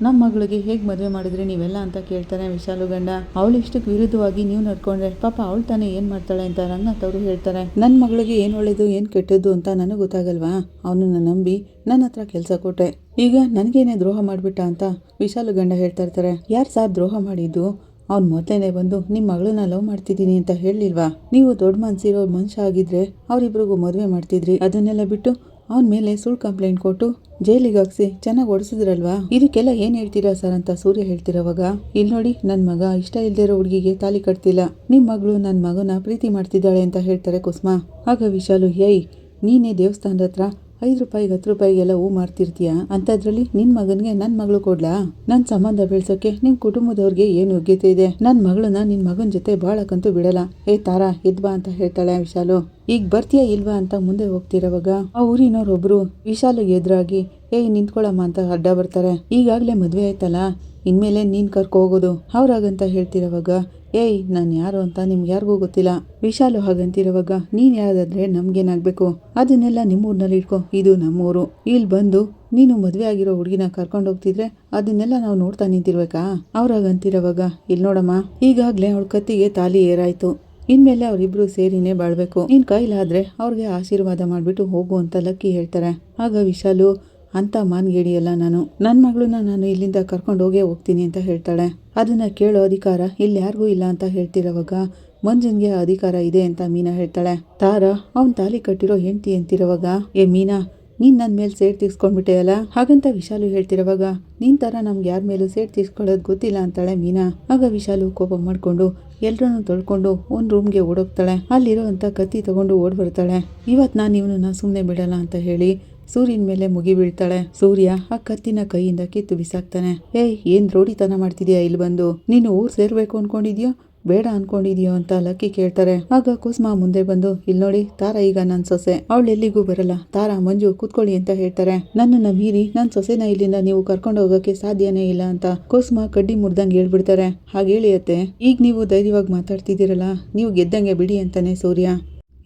ನಮ್ಮ ಮಗಳಿಗೆ ಹೇಗೆ ಮದುವೆ ಮಾಡಿದ್ರಿ ನೀವೆಲ್ಲ ಅಂತ ಕೇಳ್ತಾನೆ ವಿಶಾಲು ಗಂಡ. ಅವಳು ಇಷ್ಟಕ್ಕೆ ವಿರುದ್ಧವಾಗಿ ನೀವು ನಡ್ಕೊಂಡ್ರೆ ಪಾಪ ಅವಳು ತಾನೇ ಏನ್ ಮಾಡ್ತಾಳೆ ಅಂತ ರಂಗನಾಥ್ ಅವರು ಹೇಳ್ತಾರೆ. ನನ್ನ ಮಗಳಿಗೆ ಏನ್ ಒಳ್ಳೇದು ಏನ್ ಕೆಟ್ಟದ್ದು ಅಂತ ನನಗೆ ಗೊತ್ತಾಗಲ್ವಾ? ಅವನನ್ನ ನಂಬಿ ನನ್ನ ಹತ್ರ ಕೆಲಸ ಕೊಟ್ಟೆ, ಈಗ ನನಗೇನೆ ದ್ರೋಹ ಮಾಡ್ಬಿಟ್ಟ ಅಂತ ವಿಶಾಲು ಗಂಡ ಹೇಳ್ತಾ ಇರ್ತಾರೆ. ಯಾರು ಸಹ ದ್ರೋಹ ಮಾಡಿದ್ದು? ಅವ್ನು ಮೊದಲೇನೆ ಬಂದು ನಿಮ್ಮ ಮಗಳನ್ನ ಲವ್ ಮಾಡ್ತಿದ್ದೀನಿ ಅಂತ ಹೇಳಿಲ್ವಾ? ನೀವು ದೊಡ್ಡ ಮನ್ಸಿರೋ ಮನುಷ್ಯ ಆಗಿದ್ರೆ ಅವರಿಬ್ರಿಗೂ ಮದುವೆ ಮಾಡ್ತಿದ್ರಿ. ಅದನ್ನೆಲ್ಲ ಬಿಟ್ಟು ಅವನ ಮೇಲೆ ಸುಳ್ಳು ಕಂಪ್ಲೇಂಟ್ ಕೊಟ್ಟು ಜೈಲಿಗೆ ಹಾಕ್ಸಿ ಚೆನ್ನಾಗಿ ಓಡಿಸಿದ್ರಲ್ವಾ? ಇದಕ್ಕೆಲ್ಲ ಏನ್ ಹೇಳ್ತೀರಾ ಸರ್ ಅಂತ ಸೂರ್ಯ ಹೇಳ್ತಿರೋವಾಗ, ಇಲ್ಲಿ ನೋಡಿ, ನನ್ನ ಮಗ ಇಷ್ಟ ಇಲ್ದೇ ಇರೋ ಹುಡುಗಿಗೆ ತಾಲಿ ಕಟ್ತಿಲ್ಲ, ನಿಮ್ಮ ಮಗಳು ನನ್ನ ಮಗನ ಪ್ರೀತಿ ಮಾಡ್ತಿದ್ದಾಳೆ ಅಂತ ಹೇಳ್ತಾರೆ ಕುಸುಮ. ಆಗ ವಿಶಾಲು, ನೀನೇ ದೇವಸ್ಥಾನದ ಹತ್ರ 5 ರೂಪಾಯಿಗೆ 10 ರೂಪಾಯಿಗೆಲ್ಲ ಹೂ ಮಾರ್ತಿರ್ತೀಯ, ಅಂಥದ್ರಲ್ಲಿ ನಿನ್ ಮಗನ್ಗೆ ನನ್ನ ಮಗಳು ಕೊಡ್ಲಾ? ನನ್ನ ಸಂಬಂಧ ಬೆಳ್ಸೋಕೆ ನಿಮ್ ಕುಟುಂಬದವ್ರಿಗೆ ಏನು ಯೋಗ್ಯತೆ ಇದೆ? ನನ್ನ ಮಗಳನ್ನ ನಿನ್ ಮಗನ ಜೊತೆ ಬಾಳಕ್ಕಂತೂ ಬಿಡಲ್ಲ. ತಾರಾ ಎದ್ ಬಾ ಅಂತ ಹೇಳ್ತಾಳೆ ವಿಶಾಲು. ಈಗ ಬರ್ತೀಯಾ ಇಲ್ವಾ ಅಂತ ಮುಂದೆ ಹೋಗ್ತಿರೋವಾಗ ಆ ಊರಿನವ್ರೊಬ್ರು ವಿಶಾಲಿಗೆ ಎದುರಾಗಿ ಏಯ್ ನಿಂತ್ಕೊಳಮ್ಮ ಅಂತ ಅಡ್ಡ ಬರ್ತಾರೆ. ಈಗಾಗಲೇ ಮದುವೆ ಆಯ್ತಲ್ಲ, ಇನ್ಮೇಲೆ ನೀನು ಕರ್ಕೊ ಹೋಗೋದು ಅವ್ರಾಗಂತ ಹೇಳ್ತಿರೋವಾಗ ಏಯ್ ನಾನು ಯಾರು ಅಂತ ನಿಮ್ಗೆ ಯಾರಿಗೂ ಗೊತ್ತಿಲ್ಲ. ವಿಶಾಲು ಹಾಗಂತಿರೋವಾಗ ನೀನು ಯಾರಾದ್ರೆ ನಮ್ಗೇನಾಗಬೇಕು, ಅದನ್ನೆಲ್ಲ ನಿಮ್ಮೂರಿನಲ್ಲಿ ಇಟ್ಕೊ, ಇದು ನಮ್ಮೂರು. ಇಲ್ಲಿ ಬಂದು ನೀನು ಮದುವೆ ಆಗಿರೋ ಹುಡುಗಿನ ಕರ್ಕೊಂಡು ಹೋಗ್ತಿದ್ರೆ ಅದನ್ನೆಲ್ಲ ನಾವು ನೋಡ್ತಾ ನಿಂತಿರ್ಬೇಕಾ? ಅವ್ರಾಗಂತಿರೋವಾಗ ಇಲ್ಲಿ ನೋಡಮ್ಮ, ಈಗಾಗಲೇ ಅವಳ ಕತ್ತಿಗೆ ತಾಲಿ ಏರಾಯ್ತು, ಇನ್ಮೇಲೆ ಅವರಿಬ್ರು ಸೇರಿನೇ ಬಾಳ್ಬೇಕು. ನಿನ್ ಕೈಲಾದ್ರೆ ಅವ್ರಿಗೆ ಆಶೀರ್ವಾದ ಮಾಡ್ಬಿಟ್ಟು ಹೋಗು ಅಂತ ಲಕ್ಕಿ ಹೇಳ್ತಾರೆ. ಆಗ ವಿಶಾಲು ಅಂತ ಮಾನ್ಗೇಡಿಯಲ್ಲ ನಾನು, ನನ್ನ ಮಗಳನ್ನ ನಾನು ಇಲ್ಲಿಂದ ಕರ್ಕೊಂಡು ಹೋಗ್ತೀನಿ ಅಂತ ಹೇಳ್ತಾಳೆ. ಅದನ್ನ ಕೇಳೋ ಅಧಿಕಾರ ಇಲ್ಲಿ ಯಾರಿಗೂ ಇಲ್ಲ ಅಂತ ಹೇಳ್ತಿರೋವಾಗ ಮಂಜುನ್ಗೆ ಅಧಿಕಾರ ಇದೆ ಅಂತ ಮೀನಾ ಹೇಳ್ತಾಳೆ. ತಾರಾ ಅವ್ನ್ ತಾಲಿ ಕಟ್ಟಿರೋ ಹೆಂಡತಿ ಅಂತಿರೋವಾಗ ಏ ಮೀನಾ, ನೀನ್ ನನ್ನ ಮೇಲೆ ಸೇಡ್ ತೀರ್ಸ್ಕೊಂಡ್ಬಿಟ್ಟೆ ಅಲ್ಲ, ಹಾಗಂತ ವಿಶಾಲು ಹೇಳ್ತಿರೋವಾಗ ನೀನ್ ತರ ನಮ್ಗೆ ಯಾರ ಮೇಲೂ ಸೇಡ್ ತೀರ್ಸ್ಕೊಳ್ಳೋದು ಗೊತ್ತಿಲ್ಲ ಅಂತಾಳೆ ಮೀನಾ. ಆಗ ವಿಶಾಲು ಕೋಪ ಮಾಡ್ಕೊಂಡು ಎಲ್ರನ್ನೂ ತೊಳ್ಕೊಂಡು ಒಂದ್ ರೂಮ್ಗೆ ಓಡೋಗ್ತಾಳೆ. ಅಲ್ಲಿರೋ ಅಂತ ಕತ್ತಿ ತಗೊಂಡು ಓಡ್ ಬರ್ತಾಳೆ. ಇವತ್ ನಾನು ಇವನನ್ನ ಸುಮ್ಮನೆ ಬಿಡಲ್ಲ ಅಂತ ಹೇಳಿ ಸೂರ್ಯನ ಮೇಲೆ ಮುಗಿ ಬೀಳ್ತಾಳೆ. ಸೂರ್ಯ ಆ ಕತ್ತಿನ ಕೈಯಿಂದ ಕಿತ್ತು ಬಿಸಾಕ್ತಾನೆ. ಏಯ್ ಏನ್ ರೋಡಿತನ ಮಾಡ್ತಿದ್ಯಾ ಇಲ್ಲಿ ಬಂದು, ನೀನು ಊರ್ ಸೇರ್ಬೇಕು ಅನ್ಕೊಂಡಿದ್ಯೋ ಬೇಡ ಅನ್ಕೊಂಡಿದ್ಯೋ ಅಂತ ಲಕ್ಕಿ ಕೇಳ್ತಾರೆ. ಆಗ ಕುಸುಮ ಮುಂದೆ ಬಂದು ಇಲ್ಲಿ ನೋಡಿ, ತಾರಾ ಈಗ ನನ್ ಸೊಸೆ, ಅವಳು ಎಲ್ಲಿಗೂ ಬರಲ್ಲ, ತಾರಾ ಮಂಜು ಕೂತ್ಕೊಳ್ಳಿ ಅಂತ ಹೇಳ್ತಾರೆ. ನನ್ನನ್ನ ಮೀರಿ ನನ್ ಸೊಸೆನ ಇಲ್ಲಿಂದ ನೀವು ಕರ್ಕೊಂಡು ಹೋಗಕ್ಕೆ ಸಾಧ್ಯನೇ ಇಲ್ಲ ಅಂತ ಕುಸುಮ ಕಡ್ಡಿ ಮುರ್ದಂಗೆ ಹೇಳ್ಬಿಡ್ತಾರೆ. ಹಾಗೇಳಿ ಅತ್ತೆ, ಈಗ ನೀವು ಧೈರ್ಯವಾಗಿ ಮಾತಾಡ್ತಿದ್ದೀರಲ್ಲ, ನೀವು ಗೆದ್ದಂಗೆ ಬಿಡಿ ಅಂತಾನೆ ಸೂರ್ಯ.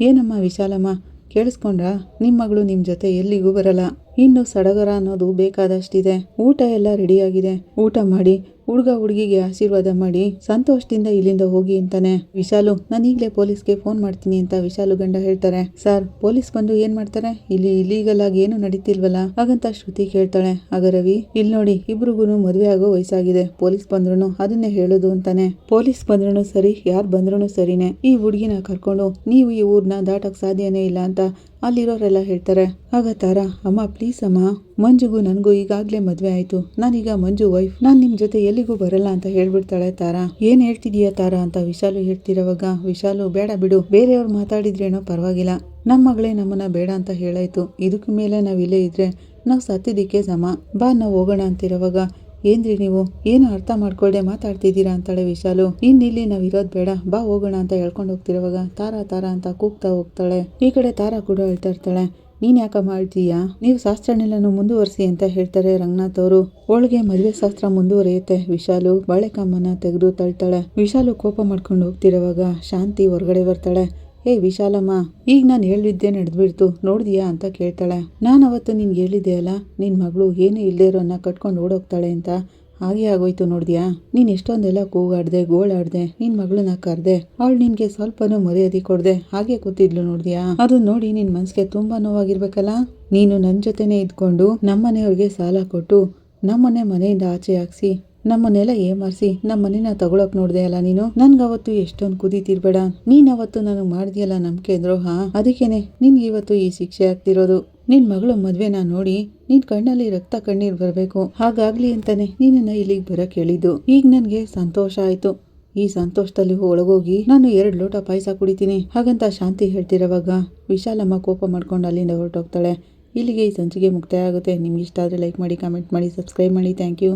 ಏನಮ್ಮ ವಿಶಾಲಮ್ಮ, ಕೇಳಿಸ್ಕೊಂಡ್ರಾ? ನಿಮ್ಮ ಮಗಳು ನಿಮ್ಮ ಜೊತೆ ಎಲ್ಲಿಗೂ ಬರಲ್ಲ, ಇನ್ನು ಸಡಗರ ಅನ್ನೋದು ಬೇಕಾದಷ್ಟಿದೆ. ಊಟ ಎಲ್ಲ ರೆಡಿಯಾಗಿದೆ, ಊಟ ಮಾಡಿ ಹುಡುಗ ಹುಡುಗಿಗೆ ಆಶೀರ್ವಾದ ಮಾಡಿ ಸಂತೋಷದಿಂದ ಇಲ್ಲಿಂದ ಹೋಗಿ ಅಂತಾನೆ. ವಿಶಾಲು ನಾನು ಈಗಲೇ ಪೊಲೀಸ್ಗೆ ಫೋನ್ ಮಾಡ್ತೀನಿ ಅಂತ ವಿಶಾಲು ಗಂಡ ಹೇಳ್ತಾರೆ. ಸರ್ ಪೊಲೀಸ್ ಬಂದು ಏನ್ ಮಾಡ್ತಾರೆ, ಇಲ್ಲಿ ಇಲೀಗಲ್ ಆಗಿ ಏನು ನಡೀತಿಲ್ವಲ್ಲ ಹಾಗಂತ ಶ್ರುತಿ ಕೇಳ್ತಾಳೆ. ಆಗ ರವಿ ಇಲ್ಲಿ ನೋಡಿ, ಇಬ್ರಿಗೂ ಮದುವೆ ಆಗೋ ವಯಸ್ಸಾಗಿದೆ, ಪೊಲೀಸ್ ಬಂದ್ರು ಅದನ್ನೇ ಹೇಳೋದು ಅಂತಾನೆ. ಪೊಲೀಸ್ ಬಂದ್ರು ಸರಿ, ಯಾರು ಬಂದ್ರು ಸರಿನೇ, ಈ ಹುಡುಗಿನ ಕರ್ಕೊಂಡು ನೀವು ಈ ಊರ್ನ ದಾಟಕ್ ಸಾಧ್ಯನೇ ಇಲ್ಲ ಅಂತ ಅಲ್ಲಿರೋರೆಲ್ಲ ಹೇಳ್ತಾರೆ. ಆಗ ತಾರಾ ಅಮ್ಮ ಪ್ಲೀಸ್ ಅಮ್ಮ, ಮಂಜುಗೂ ನನಗೂ ಈಗಾಗ್ಲೇ ಮದ್ವೆ ಆಯ್ತು, ನಾನೀಗ ಮಂಜು ವೈಫ್, ನಾನ್ ನಿಮ್ ಜೊತೆ ಎಲ್ಲಿಗೂ ಬರಲ್ಲ ಅಂತ ಹೇಳ್ಬಿಡ್ತಾಳೆ ತಾರಾ. ಏನ್ ಹೇಳ್ತಿದೀಯ ತಾರಾ ಅಂತ ವಿಶಾಲು ಹೇಳ್ತಿರೋವಾಗ ವಿಶಾಲು ಬೇಡ ಬಿಡು, ಬೇರೆಯವ್ರು ಮಾತಾಡಿದ್ರೇನೋ ಪರವಾಗಿಲ್ಲ, ನಮ್ಮ ಮಗಳೇ ನಮ್ಮನ್ನ ಬೇಡ ಅಂತ ಹೇಳಾಯ್ತು, ಇದಕ್ಕೆ ಮೇಲೆ ನಾವ್ ಇಲ್ಲೇ ಇದ್ರೆ ನಾವ್ ಸತ್ತಿದ್ದಕ್ಕೆ ಸಮ, ಬಾ ನಾವ್ ಹೋಗೋಣ ಅಂತಿರೋವಾಗ ಏನ್ರಿ ನೀವು ಏನು ಅರ್ಥ ಮಾಡ್ಕೊಳ್ದೆ ಮಾತಾಡ್ತಿದ್ದೀರಾ ಅಂತಾಳೆ ವಿಶಾಲು. ಇಲ್ಲಿ ನಾವ್ ಇರೋದ್ ಬೇಡ, ಬಾ ಹೋಗೋಣ ಅಂತ ಹೇಳ್ಕೊಂಡು ಹೋಗ್ತಿರೋವಾಗ ತಾರಾ ತಾರಾ ಅಂತ ಕೂಗ್ತಾ ಹೋಗ್ತಾಳೆ. ಈ ಕಡೆ ತಾರಾ ಕೂಡ ಹೇಳ್ತಾ ಇರ್ತಾಳೆ, ನೀನ್ ಯಾಕ ಮಾಡ್ತೀಯಾ, ನೀವು ಶಾಸ್ತ್ರನೆಲ್ಲನೂ ಮುಂದುವರಿಸಿ ಅಂತ ಹೇಳ್ತಾರೆ ರಂಗನಾಥ್ ಅವರು. ಅವಳಿಗೆ ಮದುವೆ ಶಾಸ್ತ್ರ ಮುಂದುವರಿಯುತ್ತೆ. ವಿಶಾಲು ಬಾಳೆಕಮ್ಮನ ತೆಗೆದು ತಳ್ತಾಳೆ. ವಿಶಾಲು ಕೋಪ ಮಾಡ್ಕೊಂಡು ಹೋಗ್ತಿರೋವಾಗ ಶಾಂತಿ ಹೊರಗಡೆ ಬರ್ತಾಳೆ. ಏ ವಿಶಾಲಮ್ಮ, ಈಗ ನಾನು ಹೇಳಿದ್ದೆ ನಡೆದ್ಬಿಡ್ತು ನೋಡಿದ್ಯಾ ಅಂತ ಕೇಳ್ತಾಳೆ. ನಾನು ಅವತ್ತು ನಿನ್ಗೆ ಹೇಳಿದ್ದೆ ಅಲ್ಲ, ನಿನ್ ಮಗಳು ಏನು ಇಲ್ದೇ ಇರೋನ್ನ ಕಟ್ಕೊಂಡು ಓಡೋಗ್ತಾಳೆ ಅಂತ, ಹಾಗೆ ಆಗೋಯ್ತು ನೋಡಿದ್ಯಾ. ನೀನ್ ಎಷ್ಟೊಂದೆಲ್ಲ ಕೂಗಾಡ್ದೆ ಗೋಳಾಡ್ದೆ, ನಿನ್ ಮಗಳನ್ನ ಕರ್ದೆ, ಅವಳು ನಿನ್ಗೆ ಸ್ವಲ್ಪನೂ ಮರ್ಯಾದೆ ಕೊಡ್ದೆ ಹಾಗೆ ಕೂತಿದ್ಲು ನೋಡಿದ್ಯಾ. ಅದನ್ನ ನೋಡಿ ನಿನ್ ಮನ್ಸಿಗೆ ತುಂಬಾ ನೋವಾಗಿರ್ಬೇಕಲ್ಲ. ನೀನು ನನ್ ಜೊತೆನೆ ಇದ್ಕೊಂಡು ನಮ್ಮನೆಯವ್ರಿಗೆ ಸಾಲ ಕೊಟ್ಟು ನಮ್ಮನೆ ಮನೆಯಿಂದ ಆಚೆ ಹಾಕ್ಸಿ ನಮ್ಮನ್ನೆಲ್ಲ ಏಮಾರಿಸಿ ನಮ್ಮನೆನ ತಗೊಳಕ್ ನೋಡ್ದೆ ಅಲ್ಲ ನೀನು. ನನ್ಗವತ್ತು ಎಷ್ಟೊಂದು ಕುದೀತಿರ್ಬೇಡ, ನೀನ್ ಅವತ್ತು ನನಗೆ ಮಾಡಿದ್ಯಲ್ಲ ನಂಬಿಕೆ ದ್ರೋಹ, ಅದಕ್ಕೇನೆ ನಿನ್ಗೆ ಇವತ್ತು ಈ ಶಿಕ್ಷೆ ಆಗ್ತಿರೋದು. ನಿನ್ ಮಗಳು ಮದ್ವೆನ ನೋಡಿ ನಿನ್ ಕಣ್ಣಲ್ಲಿ ರಕ್ತ ಕಣ್ಣೀರ್ ಬರ್ಬೇಕು, ಹಾಗಾಗ್ಲಿ ಅಂತಾನೆ ನೀನನ್ನ ಇಲ್ಲಿಗೆ ಬರಕ್ ಹೇಳಿದ್ದು. ಈಗ ನನ್ಗೆ ಸಂತೋಷ ಆಯ್ತು, ಈ ಸಂತೋಷದಲ್ಲಿ ಒಳಗೋಗಿ ನಾನು 2 ಲೋಟ ಪಾಯಸ ಕುಡಿತೀನಿ ಹಾಗಂತ ಶಾಂತಿ ಹೇಳ್ತಿರೋವಾಗ ವಿಶಾಲಮ್ಮ ಕೋಪ ಮಾಡ್ಕೊಂಡು ಅಲ್ಲಿಂದ ಹೊರಟೋಗ್ತಾಳೆ. ಇಲ್ಲಿಗೆ ಈ ಸಂಚಿಕೆ ಮುಕ್ತಾಯ ಆಗುತ್ತೆ. ನಿಮ್ಗೆ ಇಷ್ಟ ಆದರೆ ಲೈಕ್ ಮಾಡಿ, ಕಮೆಂಟ್ ಮಾಡಿ, ಸಬ್ಸ್ಕ್ರೈಬ್ ಮಾಡಿ. Thank you.